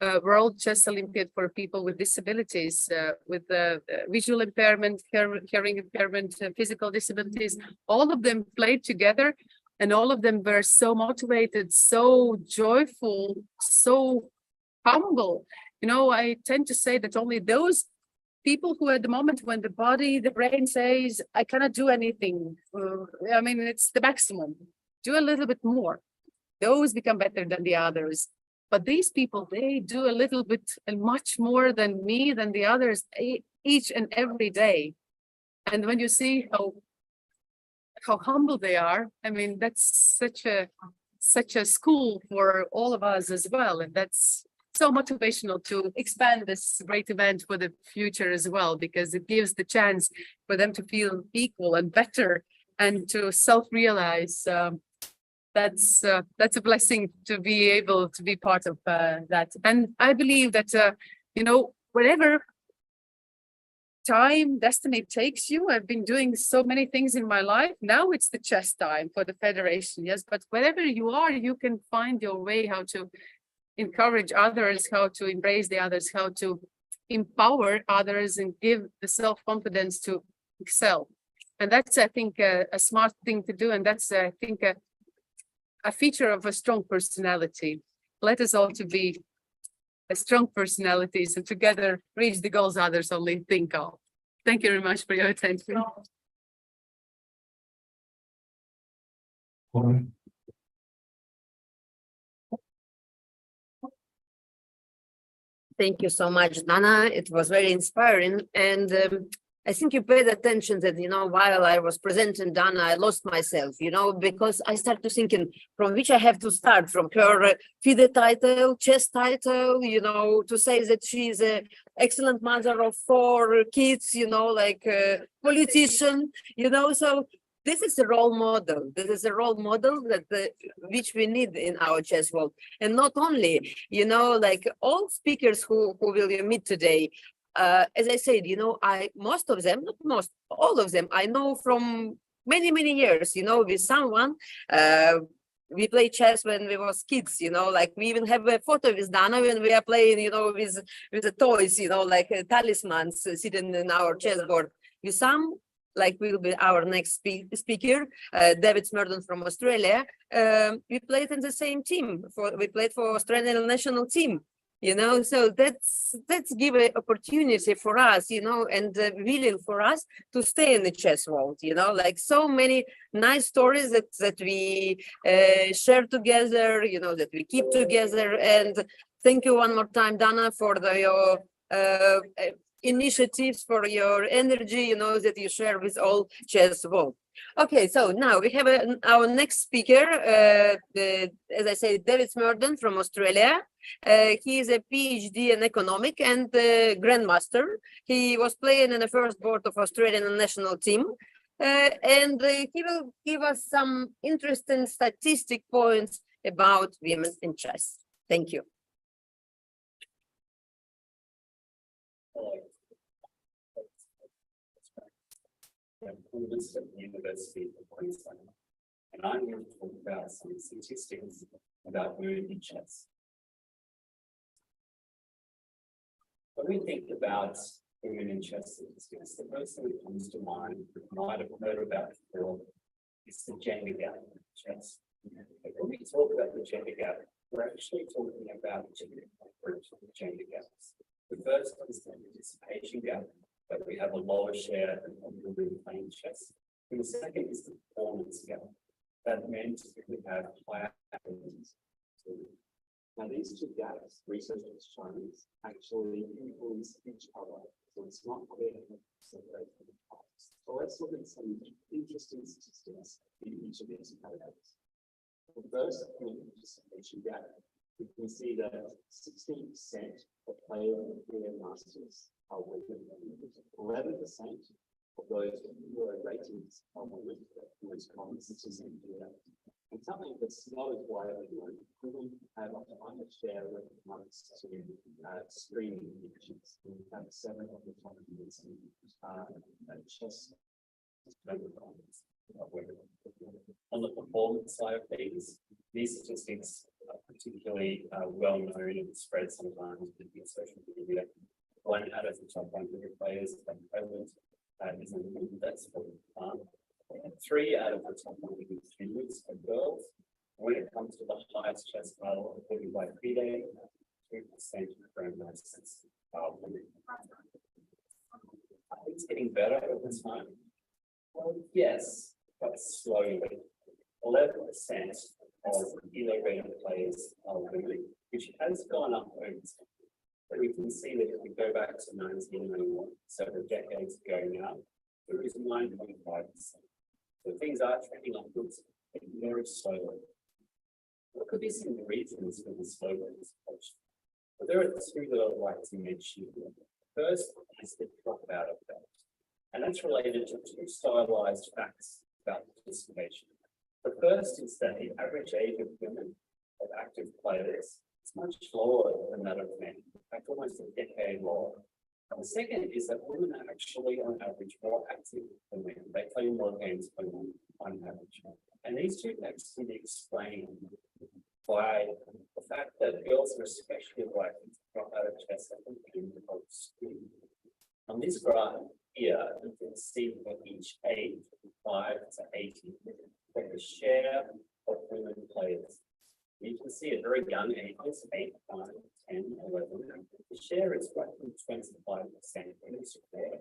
World Chess Olympiad for people with disabilities, with visual impairment, hearing impairment, physical disabilities. All of them played together, and all of them were so motivated, so joyful, so humble. You know, I tend to say that only those people who at the moment when the body, the brain says, I cannot do anything, I mean, it's the maximum, do a little bit more. Those become better than the others. But these people, they do a little bit and much more than me, than the others, each and every day. And when you see how humble they are, I mean, that's such a school for all of us as well. And that's so motivational to expand this great event for the future as well, because it gives the chance for them to feel equal and better and to self-realize. That's a blessing to be able to be part of that. And I believe that, you know, wherever time, destiny takes you, I've been doing so many things in my life. Now it's the chess time for the Federation, yes, but wherever you are, you can find your way how to encourage others, how to embrace the others, how to empower others and give the self-confidence to excel. And that's, I think, a smart thing to do. And that's, I think, a feature of a strong personality. Let us all to be strong personalities and together reach the goals others only think of. Thank you very much for your attention. Thank you so much, Dana. It was very inspiring. And I think you paid attention that, you know, while I was presenting Dana, I lost myself, you know, because I started thinking from which I have to start, from her FIDE title, chess title, you know, to say that she's an excellent mother of 4 kids, you know, like a politician, you know, so this is a role model. This is a role model that which we need in our chess world. And not only, you know, like all speakers who will you meet today, as I said, you know, most of them, not most, all of them, I know from many, many years, you know, with someone, we played chess when we was kids, you know, like we even have a photo with Dana when we are playing, you know, with the toys, you know, like talismans sitting in our chessboard. With some, like will be our next speaker, David Smerdon from Australia. We played in the same team. We played for Australian national team. You know, so that's give an opportunity for us, you know, and willing for us to stay in the chess world, you know, like so many nice stories that we share together, you know, that we keep together. And thank you one more time, Dana, for your initiatives, for your energy, you know, that you share with all chess world. Okay, so now we have our next speaker, as I say, David Smerdon from Australia. He is a PhD in economic and grandmaster. He was playing in the first board of Australian national team. And he will give us some interesting statistic points about women in chess. Thank you. At the University of Queensland, and I'm going to talk about some statistics about women in chess. When we think about women in chess statistics, the first thing that comes to mind, you might have heard about before, is the gender gap in chess. But when we talk about the gender gap, we're actually talking about two different gender gaps. The first is the participation gap, but we have a lower share of women playing chess. And the second is the performance gap. That meant we have higher abilities. Now, these two gaps, research has shown, actually influence each other. So it's not clear to separate the parts. So let's look at some interesting statistics in each of these categories. The first, in the participation gap, we can see that 16% of players in masters are women. 11% of those who are ratings are women. Most common statistics here. And something that's not as widely known, women have a higher share when it comes to screening conditions. We have 7 of the top chess. On the performance side of things, these statistics are particularly well known and spread sometimes in social media. 1 out of the top 100 players that prevalent is a woman. That's for fun. 3 out of the top 100 students are girls. When it comes to the highest chess title, according by FIDE, 2% of grandmasters are women. It's getting better over time. Well, yes, but slowly. 11% of elo players are women, which has gone up over time. But we can see that if we go back to 1991, several decades ago now, it was 9.5%. So things are trending upwards, but very slowly. What could be some reasons for the slow approach? But there are 2 that I'd like to mention. First is the dropout effect. And that's related to 2 stylized facts about participation. The first is that the average age of women of active players is much lower than that of men, in fact, almost a decade lower. And the second is that women are actually, on average, more active than men. They play more games than men on average. And these 2 facts can be explained by the fact that girls are especially likely to drop out of chess at the beginning of school. On this graph here, you can see for each age, 5 to 18, that the share of women players. You can see at very young ages, 8, 9, 10, 11, the share is roughly 25% in this quarter.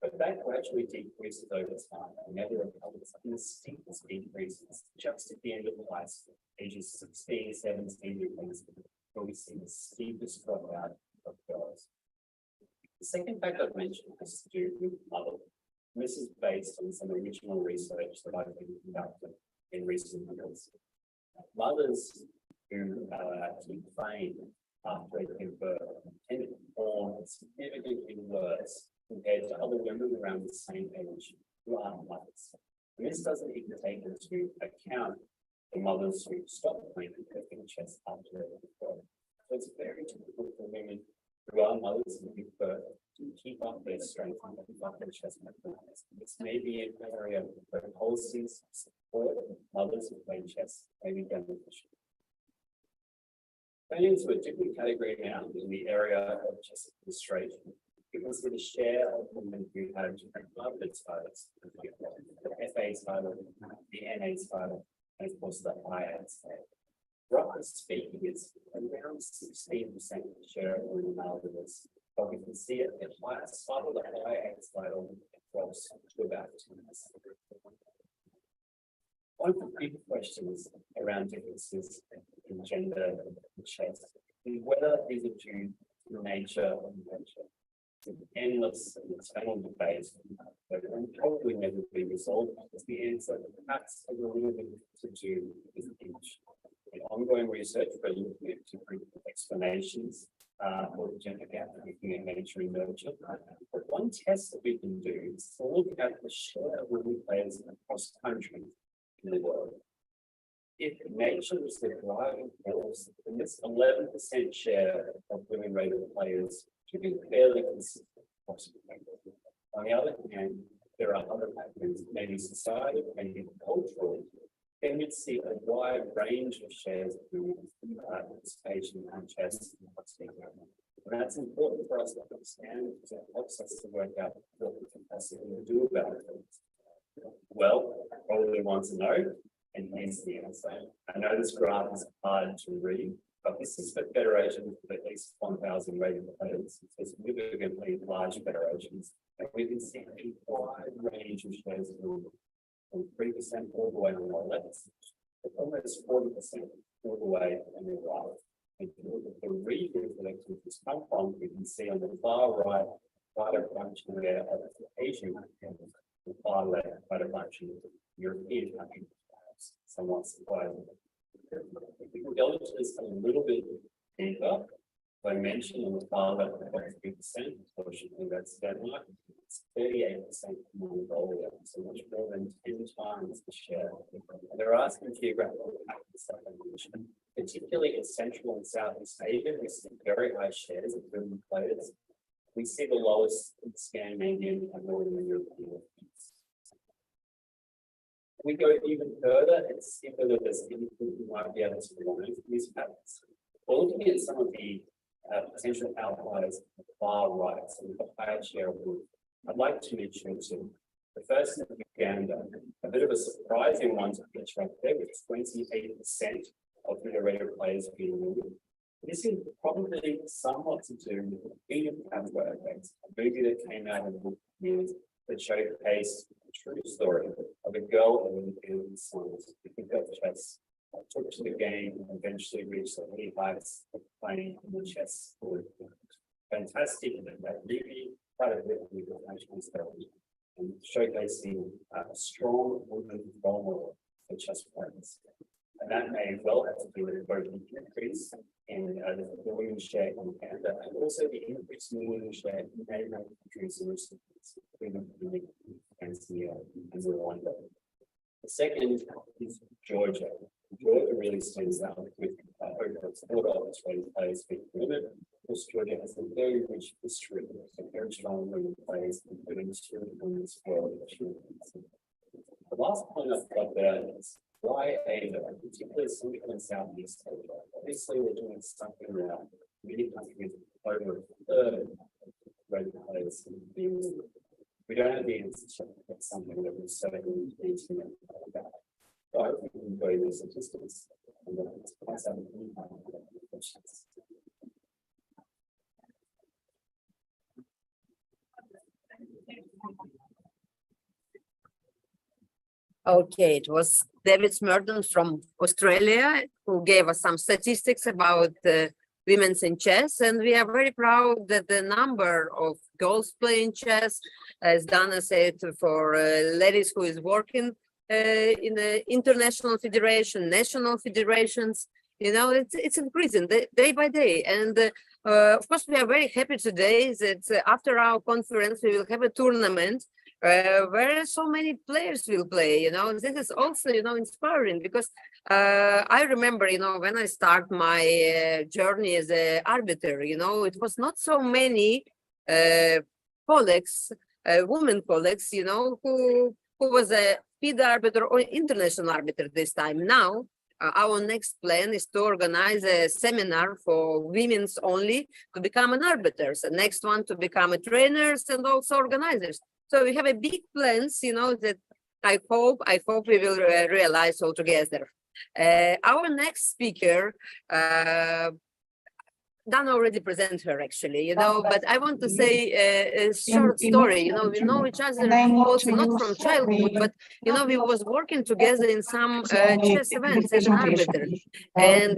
But that gradually decreases over time and never recovers. And the steepest decreases just at the end of high school, ages 16, 17, where we see the steepest dropout of girls. The second fact I've mentioned has to do with mother. This is based on some original research that I've been conducting in recent years. Mothers who keep playing after they give birth tend to perform significantly worse compared to other women around the same age who aren't mothers. And this doesn't even take into account the mothers who stop playing chess after they give birth. So it's very difficult for women who are mothers and give birth to keep up their strength and keep up their chess performance. This may be an area where policies support mothers who play chess may be beneficial. Going into a different category now in the area of chess administration, you can see the share of women who have different Harvard titles, the FA title, the NA title, and of course the IA title. Roughly speaking, it's around 16% share of women Harvards, but we can see at the highest title, the IA title, drops to about 10%. One of the big questions around differences in gender in chess is whether these are due to nature or nurture. endless and eternal debate that will probably never be resolved. Is the answer perhaps a little bit to do with image? In ongoing research, we're looking at different explanations for the gender gap, looking at nature and nurture. But one test that we can do is to look at the share of women players across countries in the world. If nature is the driving force, then this 11% share of women rated players should be fairly consistent across the country. On the other hand, there are other factors, maybe society, maybe cultural. Then you'd see a wide range of shares of women participation in chess and what's being done. And that's important for us to understand because it helps us to work out what we can possibly do about it. Well, probably want to know, and here's the answer. I know this graph is hard to read, but this is for federations with at least 1,000 rated players. So significantly large federations. And we can see a wide range of shares of women, from 3% all the way on the left, but almost 40% all the way on the right. And if you look at the regions that activities come from, we can see on the far right, quite a bunch there of Asian countries, the far left, quite a bunch of European countries, somewhat surprising. If we go into this a little bit deeper, I mentioned on the far left, 3%, unfortunately that's Denmark. It's 38% Mongolia, so much more than 10 times the share. And there are some geographical factors that I mentioned, particularly in Central and Southeast Asia. We see very high shares of women players. We see the lowest in Scandinavian and Northern European countries. We go even further and see whether there's anything we might be able to learn from these patterns. We're looking at some of the potential outliers on the far right, so we've got higher share of women. I'd like to mention two. The first is Uganda, a bit of a surprising one to pitch right there, with 28% of federated players being women. This is probably somewhat to do with the Freedom Pathway effect, a movie that came out in the years that showcased the true story of a girl in the science who picked up chess, took to the game, and eventually reached the elite heights of playing in the chess board. Fantastic, that really quite a bit of national story and showcasing a strong woman role model for chess players. And that may well have to do with both the increase in the women's share in Canada and also the increase in women's share in neighboring countries and recipients, including Tanzania and Rwanda. The second is Georgia. Georgia really stands out with over its quarter of its rated players being women. Of course, Georgia has a very rich history of very strong women players, including the women's world. The last point I've got there is why Asia, particularly Central and Southeast Asia. Obviously, we're doing something around many countries over a third of rated players being women. We don't have the answer to that's something that we're certainly need to know about. So I hope we can enjoy these statistics and pass out any questions. Okay, it was David Smerdon from Australia who gave us some statistics about women's in chess, and we are very proud that the number of girls playing chess, as Dana said, for ladies who is working in the international federation, national federations, you know, it's increasing day by day. And of course, we are very happy today that after our conference, we will have a tournament where so many players will play. You know, this is also, you know, inspiring because I remember, you know, when I start my journey as an arbiter, you know, it was not so many colleagues, women colleagues, you know, who was a FIDE arbiter or international arbiter this time. Now, our next plan is to organize a seminar for women's only to become an arbiters. The next one to become a trainers and also organizers. So we have a big plans, you know, that I hope we will realize all together. Our next speaker Dan already presented her actually, you know, but I want to say a short story. You know, we know each other also not from childhood, but you know, we was working together in some chess events as an arbiter. And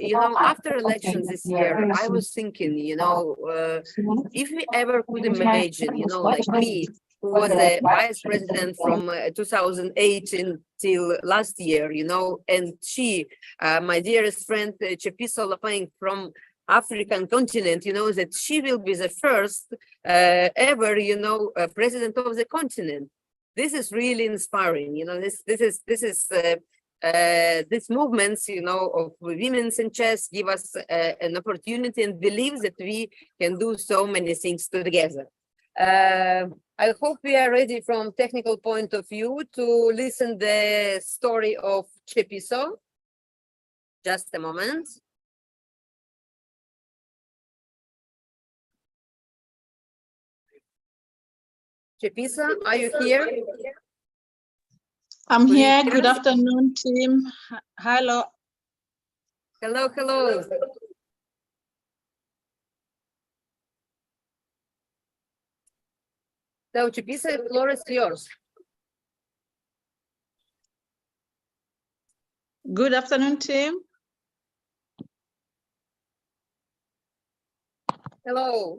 you know, after elections this year, I was thinking, you know, if we ever could imagine, you know, like me, who was a vice president from 2008 until last year, you know, and she, my dearest friend, Tshepiso Lopang from African continent, you know, that she will be the first ever, you know, president of the continent. This is really inspiring, you know. These movements, you know, of women's in chess give us an opportunity and believe that we can do so many things together. I hope we are ready from technical point of view to listen the story of Tshepiso. Just a moment. Tshepiso, are you here? I'm here. Good afternoon, team. Hello. Hello, hello. So, Tshepiso, the floor is yours. Good afternoon, team. Hello.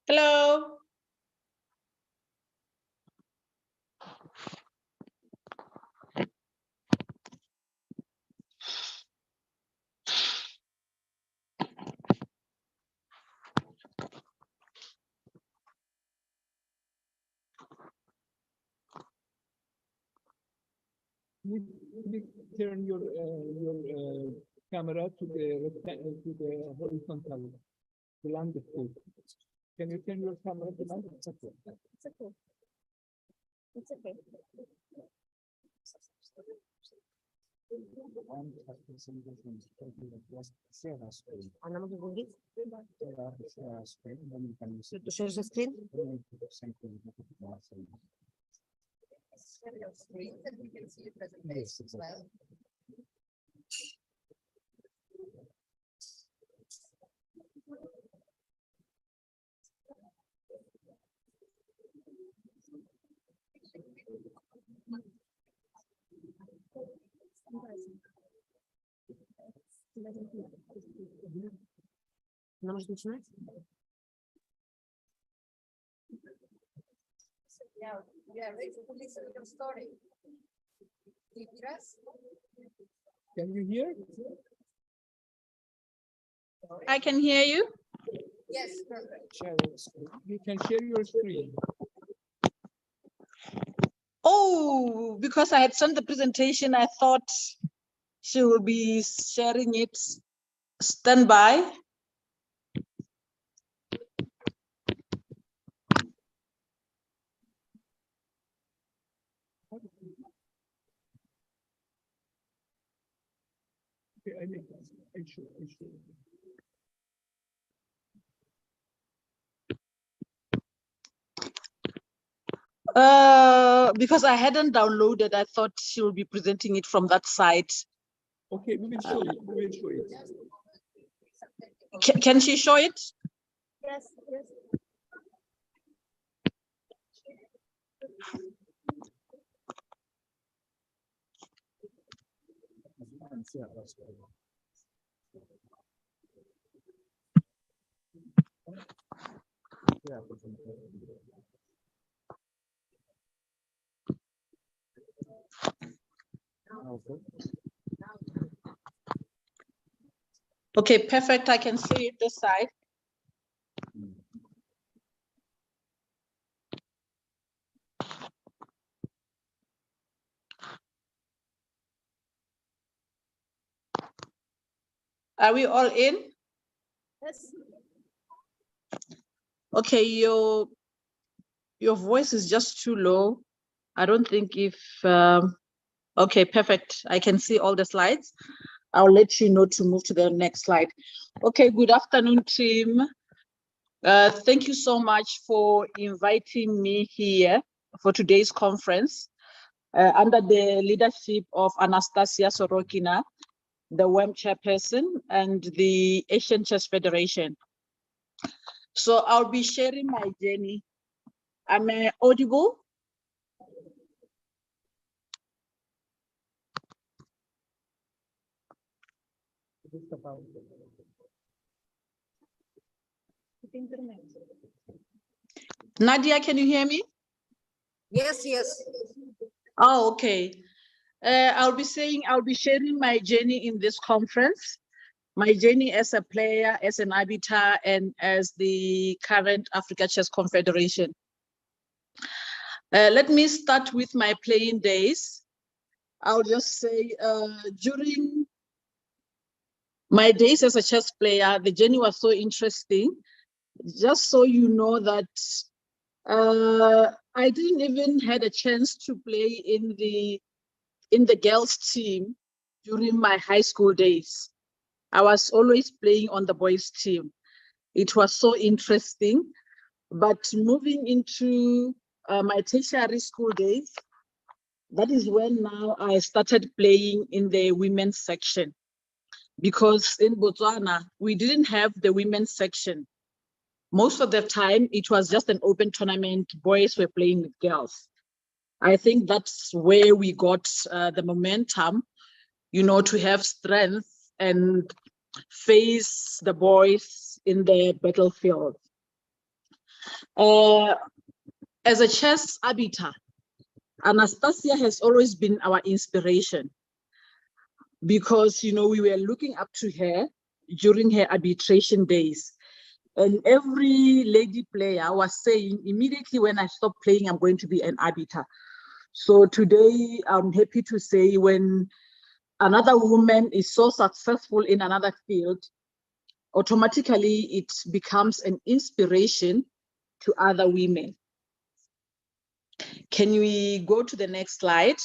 Hello. Please turn your camera to the horizontal, the landscape. Can you turn your camera to landscape? It's okay. It's okay. It's okay. Она может говорить? Ты шеришь скрин? Share your screen and we can see your presentation as well. Она может начинать? Yeah, ready to listen to your story. Do you hear us? Can you hear? I can hear you. Yes, perfect. You can share your screen. Oh, because I had sent the presentation, I thought she will be sharing it. Stand by. Okay, I should. Because I hadn't downloaded, I thought she will be presenting it from that side. Okay, we will show it. We will show it. Can she show it? Yes, yes. Okay, perfect. I can see it this side. Are we all in? Yes. Okay, your voice is just too low. I don't think if okay, perfect. I can see all the slides. I'll let you know to move to the next slide. Okay, good afternoon, team. Thank you so much for inviting me here for today's conference under the leadership of Anastasia Sorokina. the WEM chairperson, and the Asian Chess Federation. So I'll be sharing my journey. Am I audible? Nadia, can you hear me? Yes, yes. Oh, okay. I'll be sharing my journey in this conference, my journey as a player, as an arbiter, and as the current Africa Chess Confederation. Let me start with my playing days. I'll just say during my days as a chess player, the journey was so interesting. Just so you know that I didn't even had a chance to play in the girls team during my high school days. I was always playing on the boys team. It was so interesting. But moving into my tertiary school days, that is when now I started playing in the women's section. Because in Botswana, we didn't have the women's section. Most of the time, it was just an open tournament. Boys were playing with girls. I think that's where we got the momentum, you know, to have strength and face the boys in the battlefield. As a chess arbiter, Anastasia has always been our inspiration because, you know, we were looking up to her during her arbitration days. And every lady player was saying, immediately when I stop playing, I'm going to be an arbiter. So today, I'm happy to say when another woman is so successful in another field, automatically it becomes an inspiration to other women. Can we go to the next slide?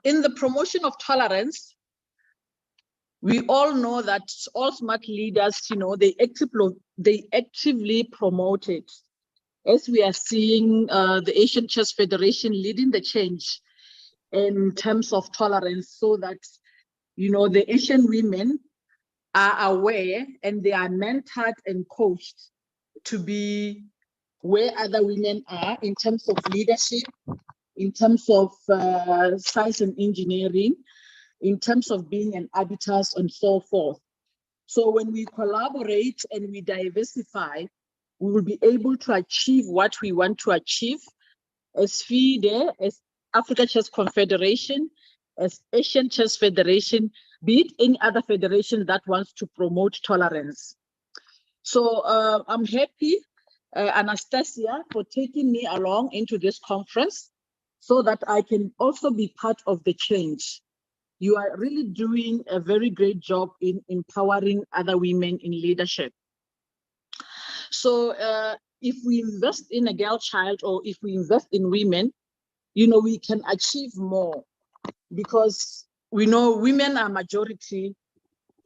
In the promotion of tolerance, we all know that all smart leaders, you know, they actively promote it. As we are seeing the Asian Chess Federation leading the change in terms of tolerance so that, you know, the Asian women are aware and they are mentored and coached to be where other women are in terms of leadership, in terms of science and engineering, in terms of being an arbiters and so forth. So when we collaborate and we diversify, we will be able to achieve what we want to achieve as FIDE, as Africa Chess Confederation, as Asian Chess Federation, be it any other federation that wants to promote tolerance. So I'm happy, Anastasia, for taking me along into this conference so that I can also be part of the change. You are really doing a very great job in empowering other women in leadership. So if we invest in a girl child or if we invest in women, you know, we can achieve more because we know women are majority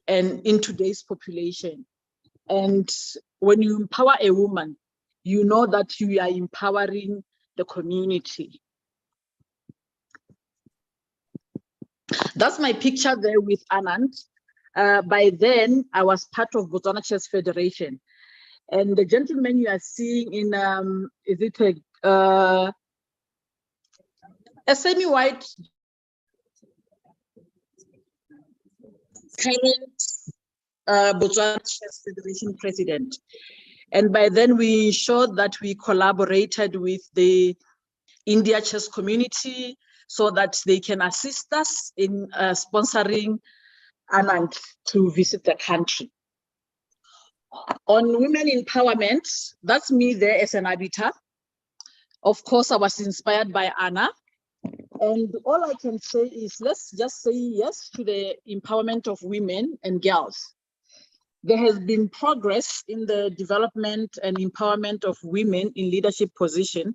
and in today's population. And when you empower a woman, you know that you are empowering the community. That's my picture there with Anand. By then, I was part of Botswana Chess Federation. And the gentleman you are seeing in, is it a semi-white current Botswana Chess Federation president. And by then we showed that we collaborated with the India chess community so that they can assist us in sponsoring Anand to visit the country. On women empowerment, that's me there as an arbiter. Of course, I was inspired by Anna. And all I can say is let's just say yes to the empowerment of women and girls. There has been progress in the development and empowerment of women in leadership position,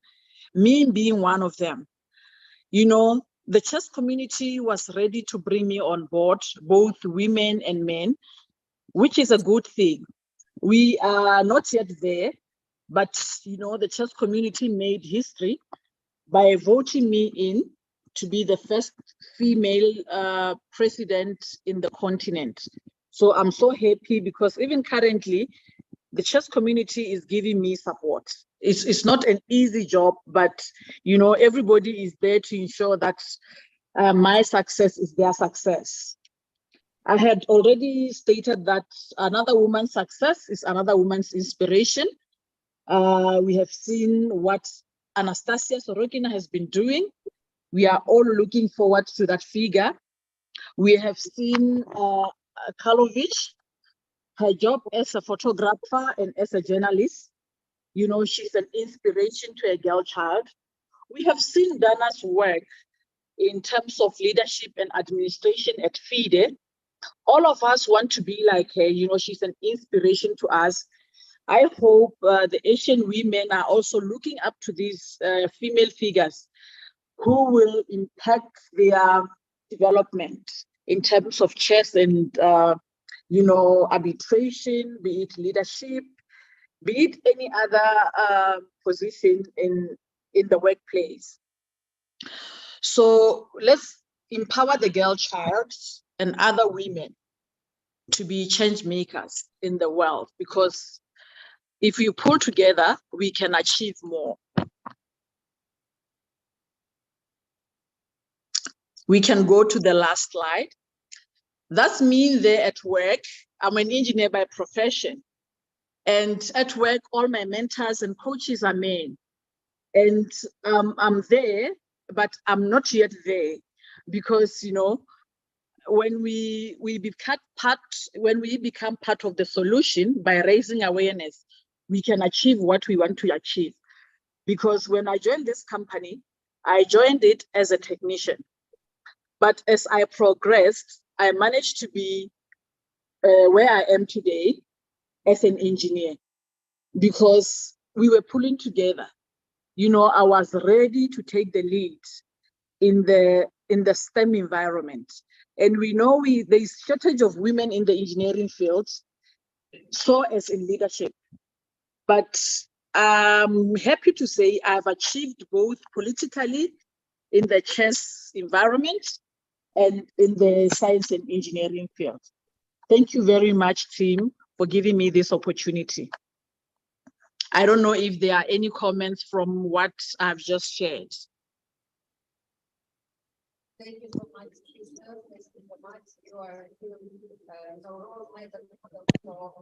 me being one of them. You know, the chess community was ready to bring me on board, both women and men, which is a good thing. We are not yet there, but you know, the chess community made history by voting me in to be the first female president in the continent. So I'm so happy because even currently, the chess community is giving me support. It's not an easy job, but you know, everybody is there to ensure that my success is their success. I had already stated that another woman's success is another woman's inspiration. We have seen what Anastasia Sorokina has been doing. We are all looking forward to that figure. We have seen Karlovich, her job as a photographer and as a journalist. You know, she's an inspiration to a girl child. We have seen Dana's work in terms of leadership and administration at FIDE. All of us want to be like her. You know, she's an inspiration to us. I hope the Asian women are also looking up to these female figures who will impact their development in terms of chess and, you know, arbitration, be it leadership, be it any other position in the workplace. So let's empower the girl child and other women to be change makers in the world, because if we pull together, we can achieve more. We can go to the last slide. That's me there at work. I'm an engineer by profession. And at work, all my mentors and coaches are men. And I'm there, but I'm not yet there because, you know, when we become part of the solution by raising awareness, we can achieve what we want to achieve. Because when I joined this company, I joined it as a technician. But as I progressed, I managed to be where I am today as an engineer, because we were pulling together. You know, I was ready to take the lead in the STEM environment. And we know there's shortage of women in the engineering field, so as in leadership. But I'm happy to say I've achieved both politically in the chess environment and in the science and engineering field. Thank you very much, team, for giving me this opportunity. I don't know if there are any comments from what I've just shared. Thank you so much, Tshepiso. Thank you so much. You are the role model for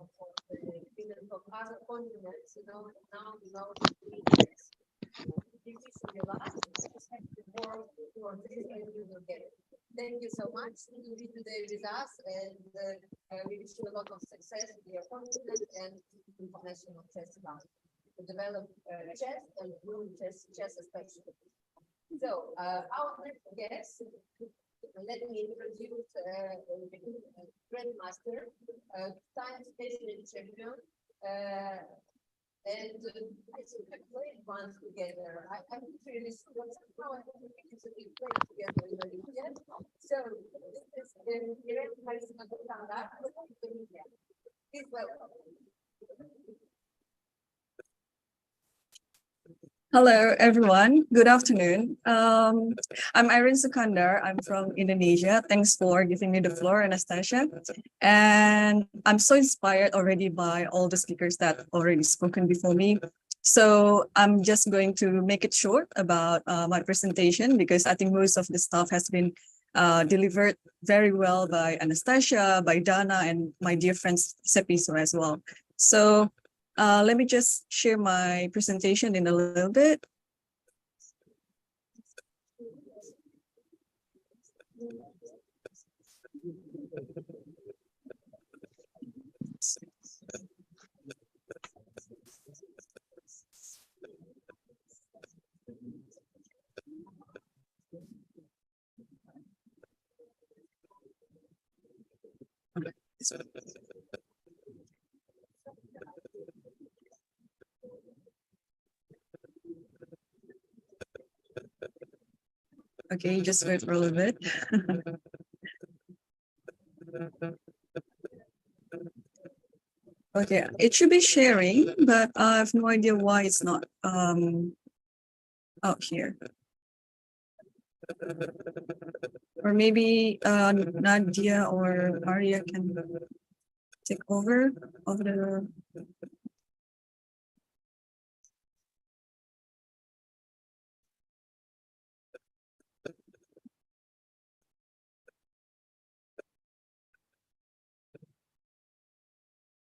the women from other continents. You know, now you know this is your last. Just have to work for this and you will get it. Thank you so much for being today with us, and we wish you a lot of success in your continent and international chess club to develop chess and grow chess especially. So our next guest, let me introduce Grandmaster, time specialist champion, and I think we played once together. I'm not really sure, but somehow I think we played together in the weekend. So this is Irene Kharisma Sukandar. Please welcome. Hello, everyone. Good afternoon. I'm Irene Sukandar. I'm from Indonesia. Thanks for giving me the floor, Anastasia. And I'm so inspired already by all the speakers that already spoken before me. So I'm just going to make it short about my presentation, because I think most of the stuff has been delivered very well by Anastasia, by Dana, and my dear friend Tshepiso as well. So let me just share my presentation in a little bit. Okay, just wait for a little bit. Okay, it should be sharing, but I have no idea why it's not out here. Or maybe Nadia or Arya can take over of the.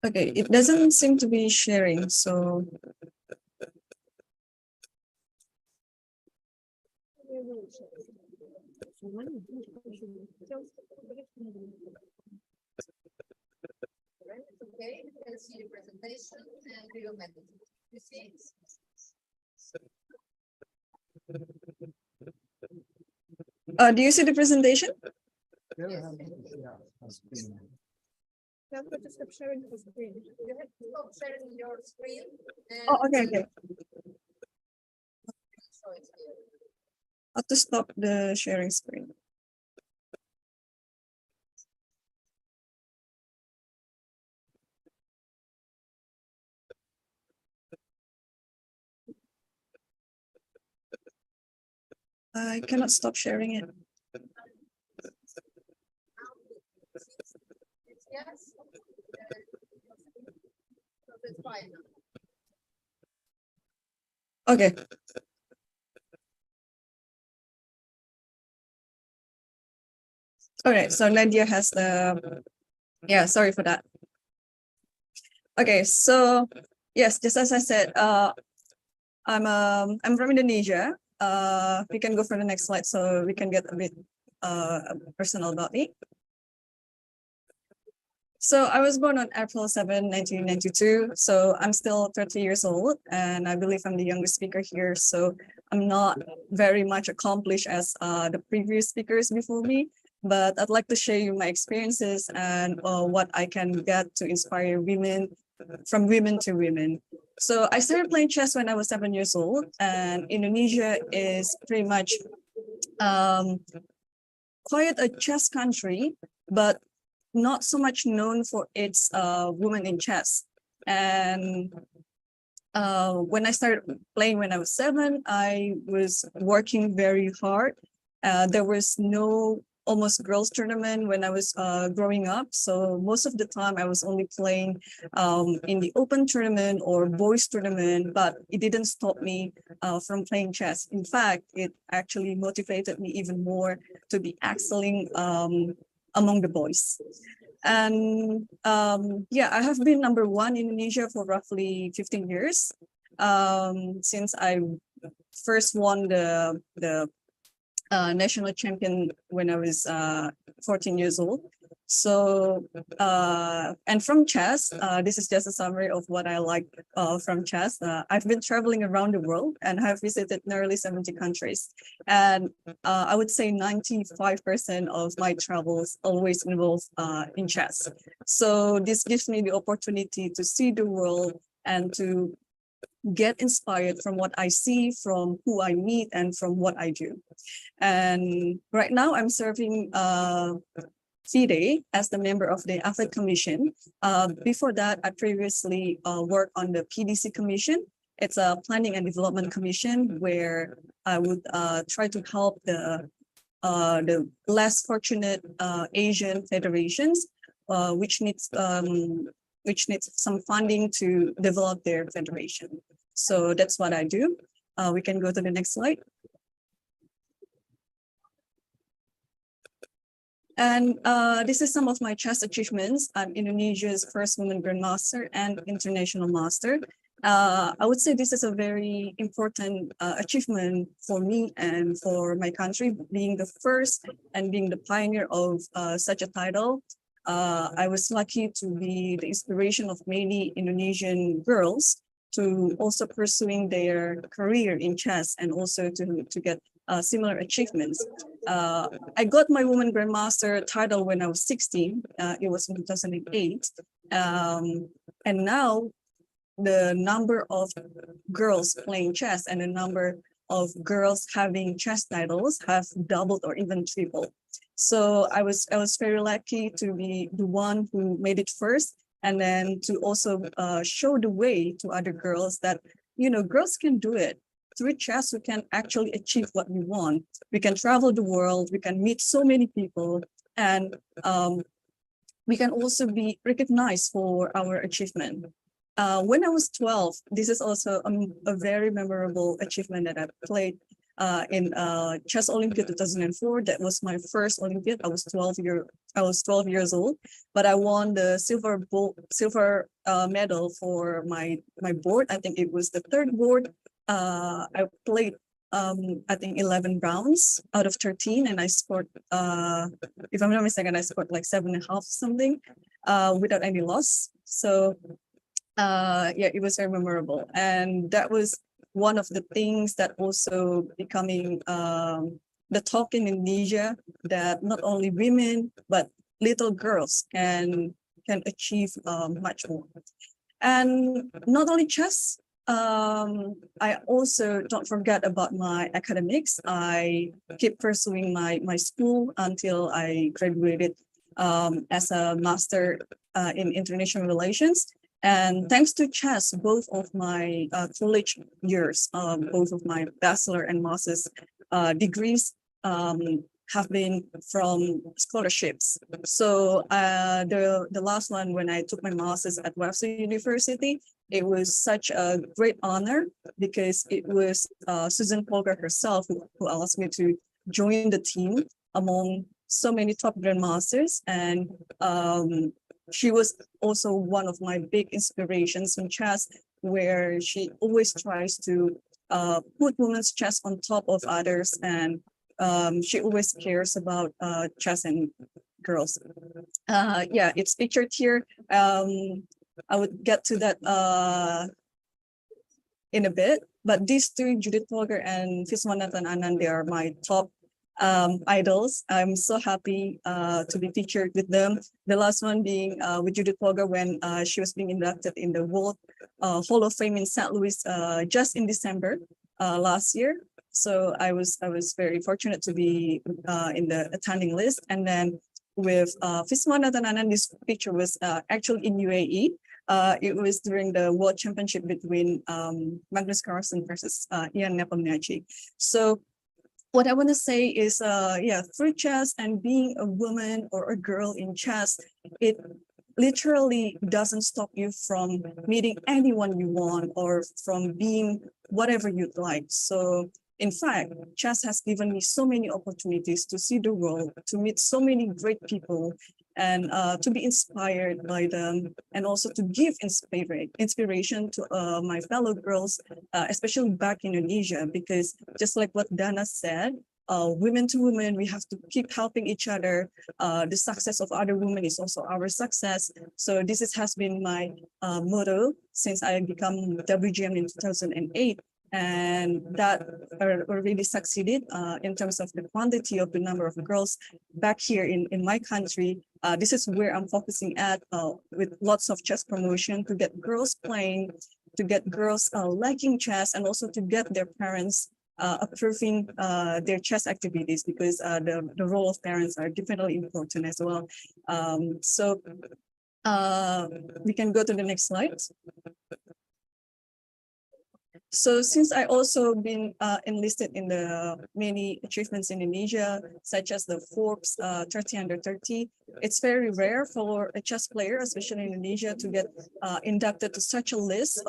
Okay, it doesn't seem to be sharing, so. Okay, you can see the presentation and we will manage it. You see? Do you see the presentation? You have to stop sharing the screen. You have to stop sharing your screen. Oh, okay, okay. Show it here. How to stop the sharing screen? I cannot stop sharing it. Yes. That's fine. Okay. All right, so Nadia has the, yeah, sorry for that. Okay, so yes, just as I said, I'm from Indonesia. We can go for the next slide so we can get a bit personal about me. So I was born on April 7, 1992. So I'm still 30 years old, and I believe I'm the youngest speaker here. So I'm not very much accomplished as the previous speakers before me, but I'd like to share you my experiences and what I can get to inspire women, from women to women. So I started playing chess when I was 7 years old, and Indonesia is pretty much quite a chess country, but not so much known for its women in chess. And when I started playing when I was 7, I was working very hard. There was no almost girls tournament when I was growing up. So most of the time I was only playing in the open tournament or boys tournament, but it didn't stop me from playing chess. In fact, it actually motivated me even more to be excelling among the boys. And yeah, I have been #1 in Indonesia for roughly 15 years since I first won the national champion when I was 14 years old. So, and from chess, this is just a summary of what I like from chess. I've been traveling around the world and have visited nearly 70 countries. And I would say 95% of my travels always involve in chess. So this gives me the opportunity to see the world and to get inspired from what I see, from who I meet, and from what I do. And right now I'm serving FIDE as the member of the FIDE Commission. Before that, I previously worked on the PDC Commission. It's a Planning and Development Commission where I would try to help the less fortunate Asian federations, which needs some funding to develop their federation. So that's what I do. We can go to the next slide. And this is some of my chess achievements. I'm Indonesia's first woman grandmaster and international master. I would say this is a very important achievement for me and for my country, being the first and being the pioneer of such a title. I was lucky to be the inspiration of many Indonesian girls to also pursuing their career in chess and also to get similar achievements. I got my woman grandmaster title when I was 16. It was in 2008. And now the number of girls playing chess and the number of girls having chess titles have doubled or even tripled. So I was very lucky to be the one who made it first and then to also show the way to other girls that, you know, girls can do it. Through chess, we can actually achieve what we want. We can travel the world, we can meet so many people, and we can also be recognized for our achievement. When I was 12, this is also a very memorable achievement that I played in Chess Olympiad 2004. That was my first Olympiad. I was 12 years old, but I won the silver medal for my board. I think it was the third board. I played I think 11 rounds out of 13, and I scored if I'm not mistaken, I scored like 7.5 something without any loss. So yeah, it was very memorable, and that was one of the things that also becoming the talk in Indonesia, that not only women but little girls can achieve much more. And not only chess, I also don't forget about my academics. I keep pursuing my school until I graduated as a master in international relations. And thanks to chess, both of my college years, both of my bachelor and master's degrees have been from scholarships. So the last one, when I took my master's at Webster University, it was such a great honor because it was Susan Polgar herself who asked me to join the team among so many top grandmasters. And she was also one of my big inspirations in chess, where she always tries to put women's chess on top of others, and she always cares about chess and girls. Yeah, it's pictured here. I would get to that in a bit, but these two, Judith Polgar and Viswanathan Anand, they are my top idols. I'm so happy to be featured with them. The last one being with Judith Polgar when she was being inducted in the World Hall of Fame in St. Louis just in December last year. So I was very fortunate to be in the attending list. And then with Viswanathan Anand, this picture was actually in UAE. It was during the World Championship between Magnus Carlsen versus Ian Nepomniachtchi. So what I want to say is, yeah, through chess and being a woman or a girl in chess, it literally doesn't stop you from meeting anyone you want or from being whatever you'd like. So in fact, chess has given me so many opportunities to see the world, to meet so many great people, and to be inspired by them, and also to give inspiration to my fellow girls, especially back in Indonesia, because just like what Dana said, women to women, we have to keep helping each other. The success of other women is also our success. So this has been my motto since I became WGM in 2008. And that already succeeded in terms of the quantity of the number of girls back here in my country. This is where I'm focusing at with lots of chess promotion to get girls playing, to get girls liking chess, and also to get their parents approving their chess activities, because the role of parents are definitely important as well. So we can go to the next slide. So since I also been enlisted in the many achievements in Indonesia, such as the Forbes 30 under 30, it's very rare for a chess player, especially in Indonesia, to get inducted to such a list.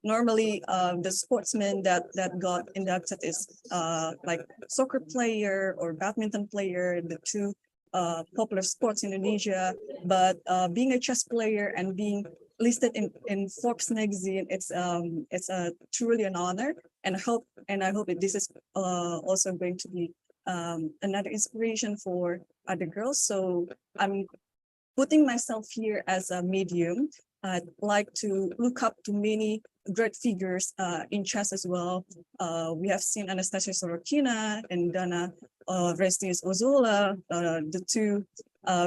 Normally, the sportsmen that got inducted is like soccer player or badminton player, the two popular sports in Indonesia. But being a chess player and being listed in Forbes magazine, it's truly an honor, and I hope that this is also going to be another inspiration for other girls. So I'm putting myself here as a medium. I'd like to look up to many great figures in chess as well. We have seen Anastasia Sorokina and Dana Reizniece-Ozola, the two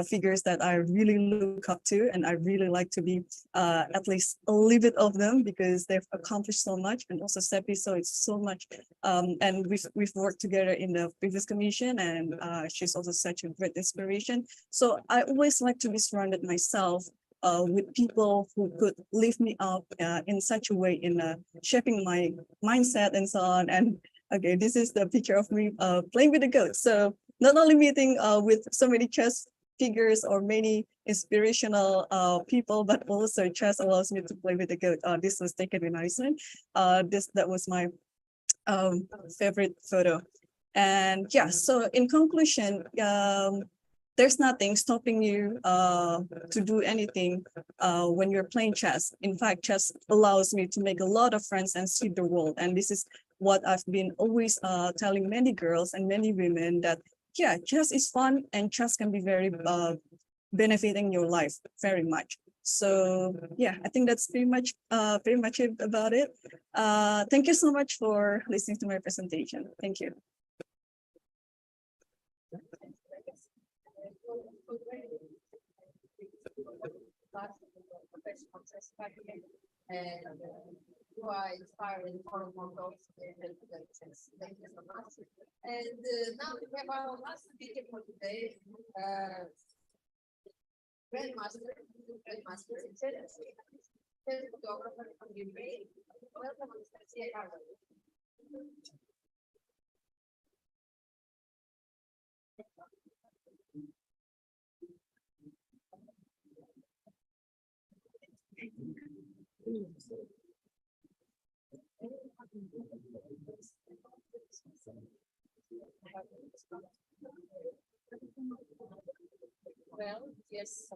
figures that I really look up to, and I really like to be at least a little bit of them, because they've accomplished so much. And also Tshepiso, it's so much, and we've worked together in the previous commission, and she's also such a great inspiration. So I always like to be surrounded myself with people who could lift me up in such a way in shaping my mindset and so on. And okay, this is the picture of me playing with the goat. So not only meeting with so many chess figures or many inspirational people, but also chess allows me to play with the goat. This was taken in Iceland. That was my favorite photo. And yeah, so in conclusion, there's nothing stopping you to do anything when you're playing chess. In fact, chess allows me to make a lot of friends and see the world. And this is what I've been always telling many girls and many women, that yeah, chess is fun and chess can be very benefiting your life very much. So yeah, I think that's pretty much it about it. Thank you so much for listening to my presentation. Thank you. And who are inspiring for more girls and thank you so much. And now we have our last speaker for today, Grandmaster in tennis, photographer from Irene. Welcome, Anastasia. Well, yes,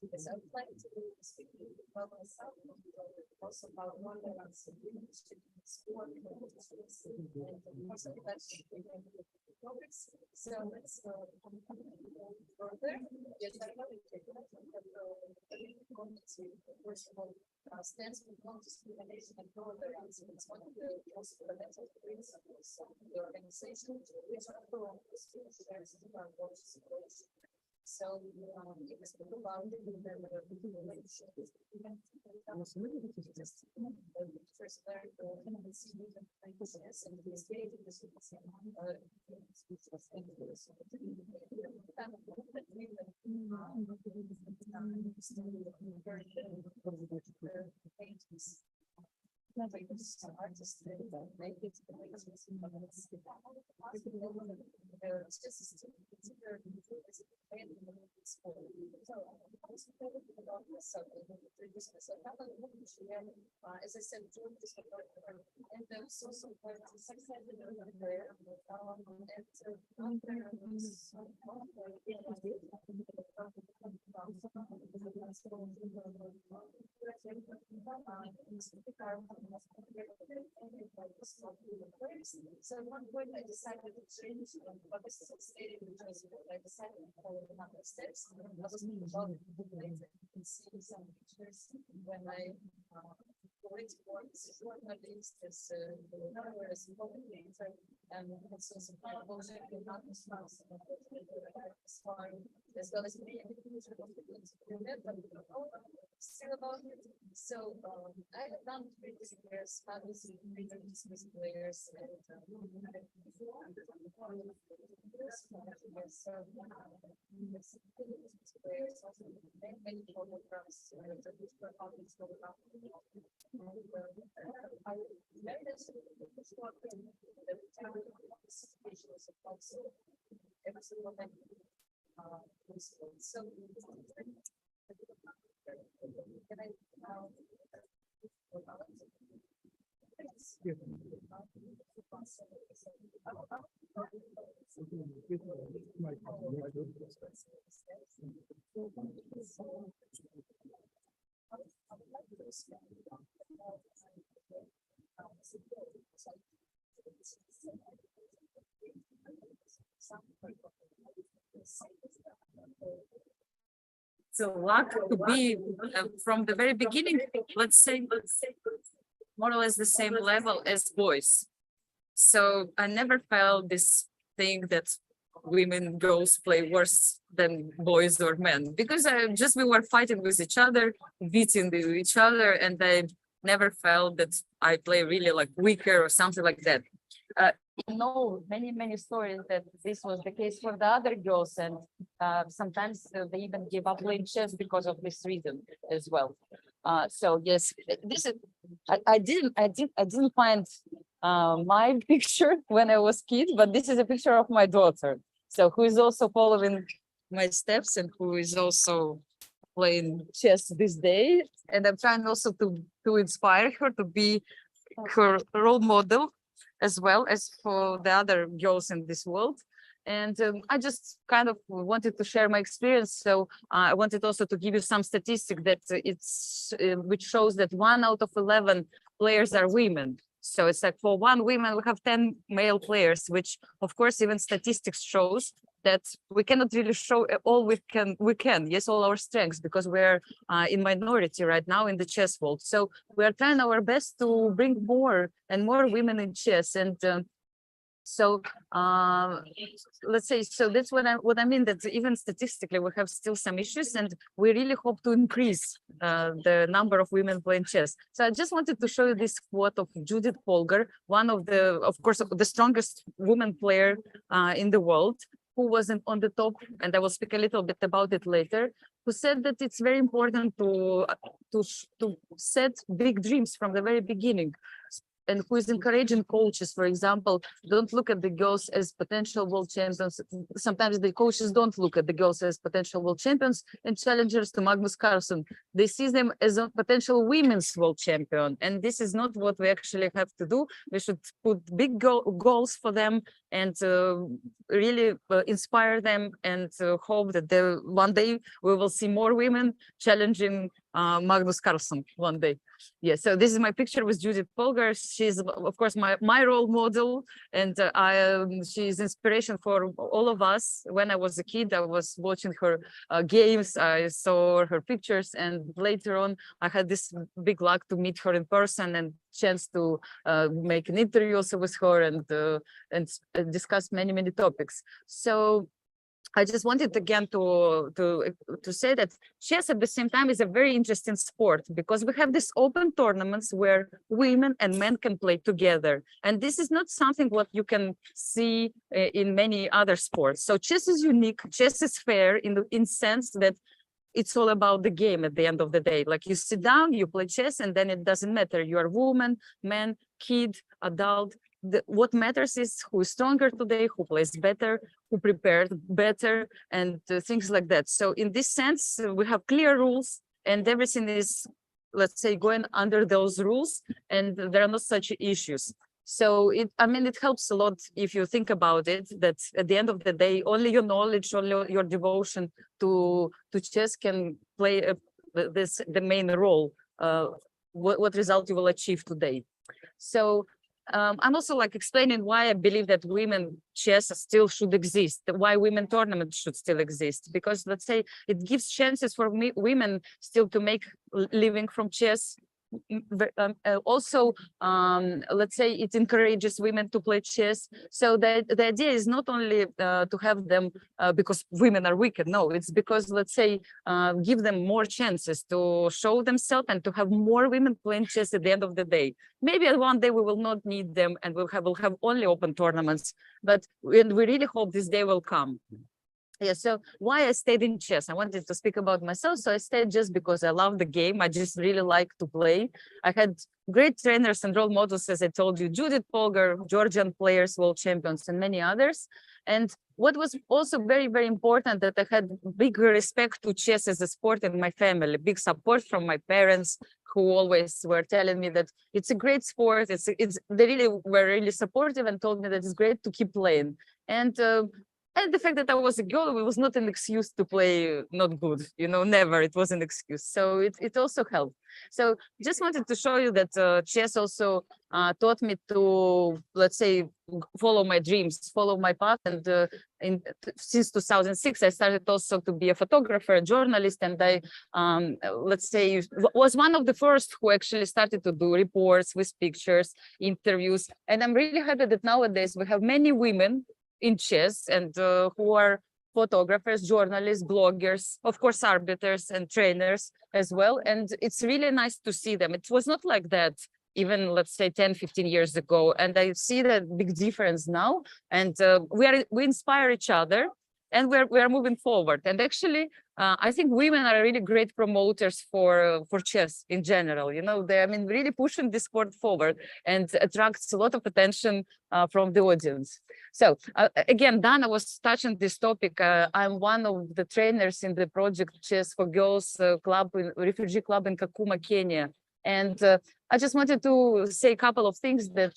Because I would like to speak about myself, also about one that I'm sport and also topics. So let's go further. Yes, I know first of all, stands for non-discrimination and tolerance. It's one of the most fundamental principles of the organization, which are for so it was about the first learned as I said, and there was also so at one point I decided to change, but this is stated in the I decided to follow the number of steps. I was involved in see some pictures when I going to work. This is one of these is another is and also some project in not response as well as me still about it. So I have done previous years, obviously previous players and many photographs every single thing. So can I So luck to be from the very beginning, let's say more or less the same level as boys. So I never felt this thing that women, girls play worse than boys or men, because we were fighting with each other, beating each other, and I never felt that I play really like weaker or something like that. You know, many stories that this was the case for the other girls, and sometimes they even give up playing chess because of this reason as well. So yes, this is I didn't find my picture when I was kid, but this is a picture of my daughter. So who is also following my steps and who is also playing chess this day. And I'm trying also to inspire her to be her role model as well as for the other girls in this world. And I just kind of wanted to share my experience. So I wanted also to give you some statistic that which shows that 1 out of 11 players are women. So it's like for 1 woman, we have 10 male players, which of course, even statistics shows that we cannot really show all we can, yes, all our strengths, because we're in minority right now in the chess world. So we are trying our best to bring more and more women in chess. And so let's say, so that's what I mean, that even statistically we have still some issues, and we really hope to increase the number of women playing chess. So I just wanted to show you this quote of Judith Polgar, one of the, of course, the strongest woman player in the world, who wasn't on the top, and I will speak a little bit about it later, who said that it's very important to set big dreams from the very beginning. And who is encouraging coaches, for example, don't look at the girls as potential world champions. Sometimes the coaches don't look at the girls as potential world champions and challengers to Magnus Carlsen. They see them as a potential women's world champion. And this is not what we actually have to do. We should put big goals for them and really inspire them, and hope that one day we will see more women challenging Magnus Carlsen one day. Yeah, so this is my picture with Judith Polgar. She's, of course, my role model, and she's inspiration for all of us. When I was a kid, I was watching her games, I saw her pictures, and later on, I had this big luck to meet her in person and chance to make an interview also with her and discuss many topics. So I just wanted again to say that chess at the same time is a very interesting sport, because we have these open tournaments where women and men can play together. And this is not something what you can see in many other sports. So chess is unique. Chess is fair in sense that it's all about the game at the end of the day. Like you sit down, you play chess, and then it doesn't matter. You are woman, man, kid, adult. What matters is who is stronger today, who plays better, who prepared better, and things like that. So in this sense, we have clear rules, and everything is, let's say, going under those rules, and there are no such issues. So it helps a lot if you think about it, that at the end of the day, only your knowledge, only your devotion to chess can play the main role, what result you will achieve today. So I'm also like explaining why I believe that women chess still should exist, why women tournaments should still exist, because let's say it gives chances for women still to make living from chess. Also, let's say it encourages women to play chess. So the idea is not only to have them because women are weaker. No, it's because, let's say, give them more chances to show themselves and to have more women playing chess at the end of the day. Maybe one day we will not need them and we'll have only open tournaments, but we really hope this day will come. Yeah, so why I stayed in chess? I wanted to speak about myself. So I stayed just because I love the game. I just really like to play. I had great trainers and role models, as I told you, Judith Polgar, Georgian players, world champions, and many others. And what was also very important, that I had big respect to chess as a sport in my family, big support from my parents, who always were telling me that it's a great sport. They really were really supportive and told me that it's great to keep playing. And the fact that I was a girl, it was not an excuse to play not good, never, it was an excuse. So it also helped. So just wanted to show you that chess also taught me to, let's say, follow my dreams, follow my path. And since 2006, I started also to be a photographer, a journalist, and I, let's say, was one of the first who actually started to do reports with pictures, interviews. And I'm really happy that nowadays we have many women in chess and who are photographers, journalists, bloggers, of course, arbiters and trainers as well. And it's really nice to see them. It was not like that even, let's say, 10, 15 years ago. And I see that big difference now. And we inspire each other, and we're moving forward. And actually, I think women are really great promoters for chess in general. You know, they're, I mean, really pushing this sport forward and attracts a lot of attention from the audience. So again, Dana was touching this topic. I'm one of the trainers in the project Chess for Girls club, refugee club in Kakuma, Kenya. And I just wanted to say a couple of things that,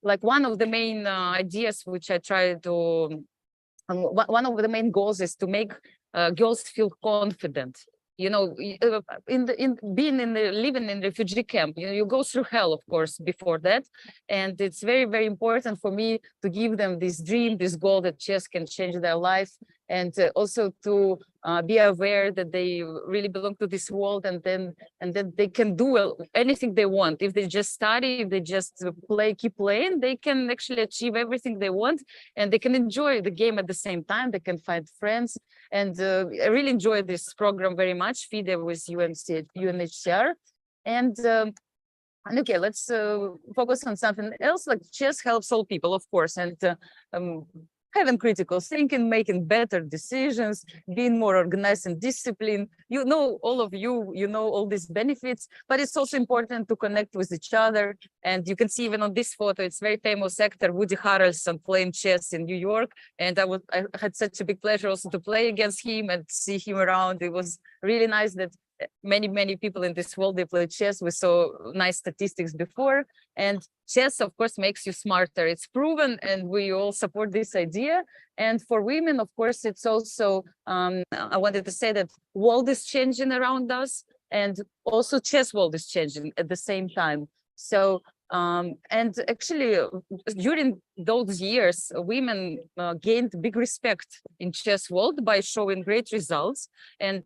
like, one of the main ideas which I try to, one of the main goals is to make girls feel confident. You know, living in refugee camp, you go through hell, of course, before that. And it's very, very important for me to give them this dream, this goal that chess can change their life. And also to be aware that they really belong to this world, and then they can do anything they want. If they just study, if they just keep playing, they can actually achieve everything they want, and they can enjoy the game at the same time. They can find friends. And I really enjoy this program very much, FIDE with UNHCR. And okay, let's focus on something else. Like, chess helps all people, of course, and having critical thinking, making better decisions, being more organized and disciplined. You know, all of you, you know all these benefits, but it's also important to connect with each other. And you can see even on this photo, it's very famous actor Woody Harrelson playing chess in New York. And I had such a big pleasure also to play against him and see him around. It was really nice that many people in this world, they play chess. We saw nice statistics before, and chess, of course, makes you smarter. It's proven, and we all support this idea. And for women, of course, it's also, I wanted to say that world is changing around us, and also chess world is changing at the same time. So, and actually, during those years, women gained big respect in chess world by showing great results. And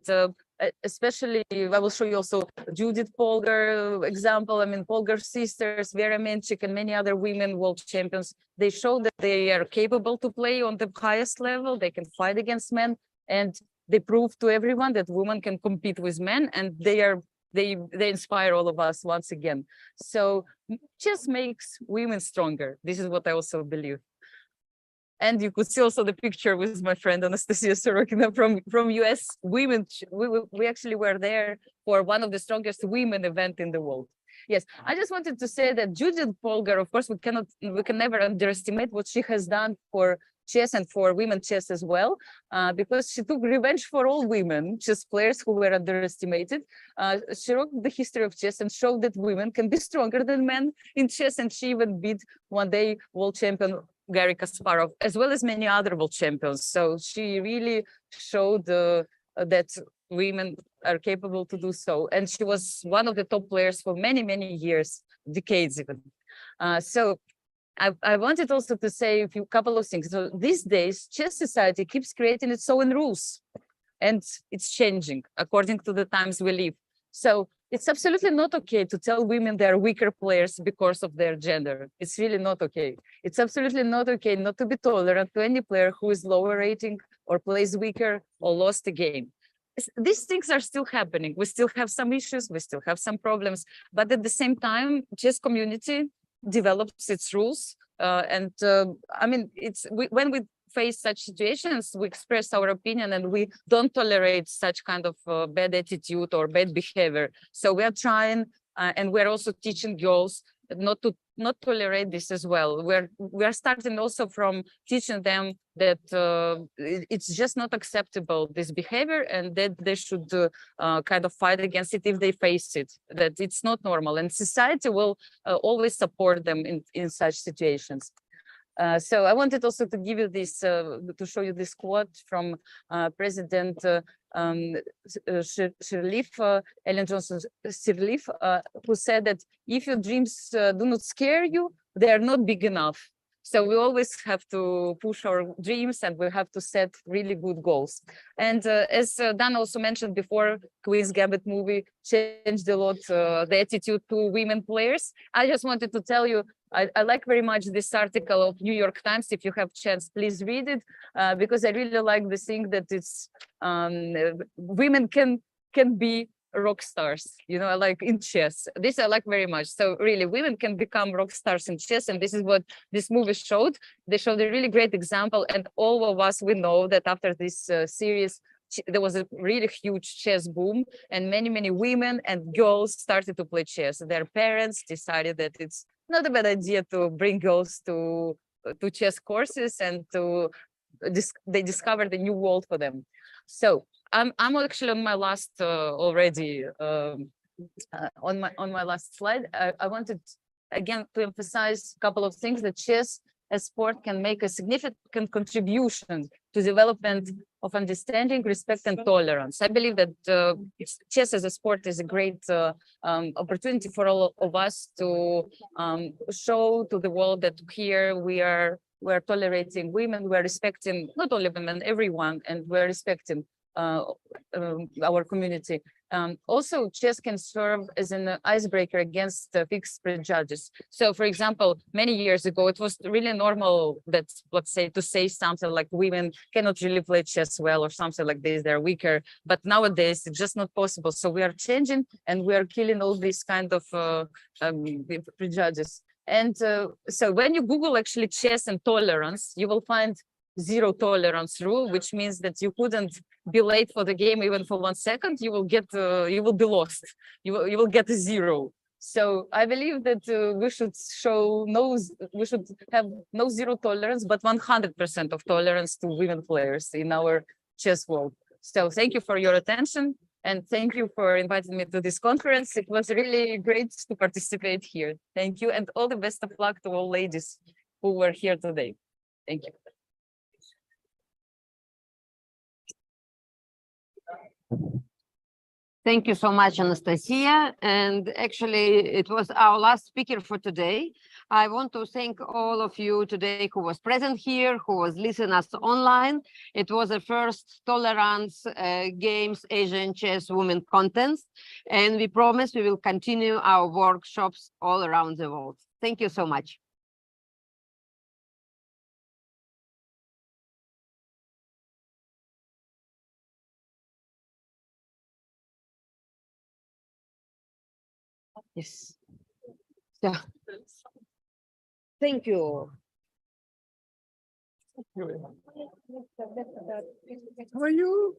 especially, I will show you also Judith Polgar example. I mean, Polgar sisters, Vera Menchik, and many other women world champions. They show that they are capable to play on the highest level. They can fight against men, and they prove to everyone that women can compete with men, and they inspire all of us once again. So chess makes women stronger. This is what I also believe. And you could see also the picture with my friend Anastasia Sorokina from US. Women, we actually were there for one of the strongest women event in the world. Yes, I just wanted to say that Judith Polgar, of course, we can never underestimate what she has done for chess and for women chess as well, because she took revenge for all women chess players who were underestimated. She wrote the history of chess and showed that women can be stronger than men in chess, and she even beat one day world champion Garry Kasparov, as well as many other world champions. So she really showed that women are capable to do so. And she was one of the top players for many years, decades even. So I wanted also to say a couple of things. So these days, chess society keeps creating its own rules, and it's changing according to the times we live. So it's absolutely not okay to tell women they're weaker players because of their gender. It's really not okay. It's absolutely not okay not to be tolerant to any player who is lower rating or plays weaker or lost a game. These things are still happening. We still have some issues, we still have some problems, but at the same time, chess community develops its rules. I mean, when we face such situations, we express our opinion, and we don't tolerate such kind of bad attitude or bad behavior. So we are trying, and we're also teaching girls not tolerate this as well. We're starting also from teaching them that it's just not acceptable, this behavior, and that they should kind of fight against it if they face it, that it's not normal, and society will always support them in such situations. So I wanted also to give you this, to show you this quote from President Sirleaf, Ellen Johnson Sirleaf, who said that if your dreams do not scare you, they are not big enough. So we always have to push our dreams and we have to set really good goals. And as Dan also mentioned before, Queen's Gambit movie changed a lot the attitude to women players. I just wanted to tell you, I like very much this article of New York Times. If you have chance, please read it, because I really like the thing that it's women can be rock stars, you know, like in chess. This I like very much. So really, women can become rock stars in chess, and this is what this movie showed. They showed a really great example, and all of us, we know that after this series, there was a really huge chess boom, and many women and girls started to play chess. Their parents decided that it's not a bad idea to bring girls to chess courses, and they discovered a new world for them. So I'm actually on my last already on my last slide. I wanted again to emphasize a couple of things, that chess as sport can make a significant contribution to development of understanding, respect, and tolerance. I believe that chess as a sport is a great opportunity for all of us to show to the world that here we're tolerating women, we're respecting not only women, everyone, and we're respecting our community. Also, chess can serve as an icebreaker against fixed prejudices. So, for example, many years ago, it was really normal that, let's say, to say something like women cannot really play chess well or something like this, they're weaker. But nowadays, it's just not possible. So we are changing, and we are killing all these kind of prejudices. And so when you Google actually chess and tolerance, you will find zero tolerance rule, which means that you couldn't be late for the game even for 1 second. You will get you will be lost. You will get a zero. So I believe that we should have no zero tolerance, but 100% of tolerance to women players in our chess world. So thank you for your attention, and thank you for inviting me to this conference. It was really great to participate here. Thank you, and all the best of luck to all ladies who were here today. Thank you. Thank you so much, Anastasia. And actually, it was our last speaker for today. I want to thank all of you today who was present here, who was listening us online. It was the first Tolerance Games Asian Chess Women Contest, and we promise we will continue our workshops all around the world. Thank you so much. Yes. So, thank you. How are you?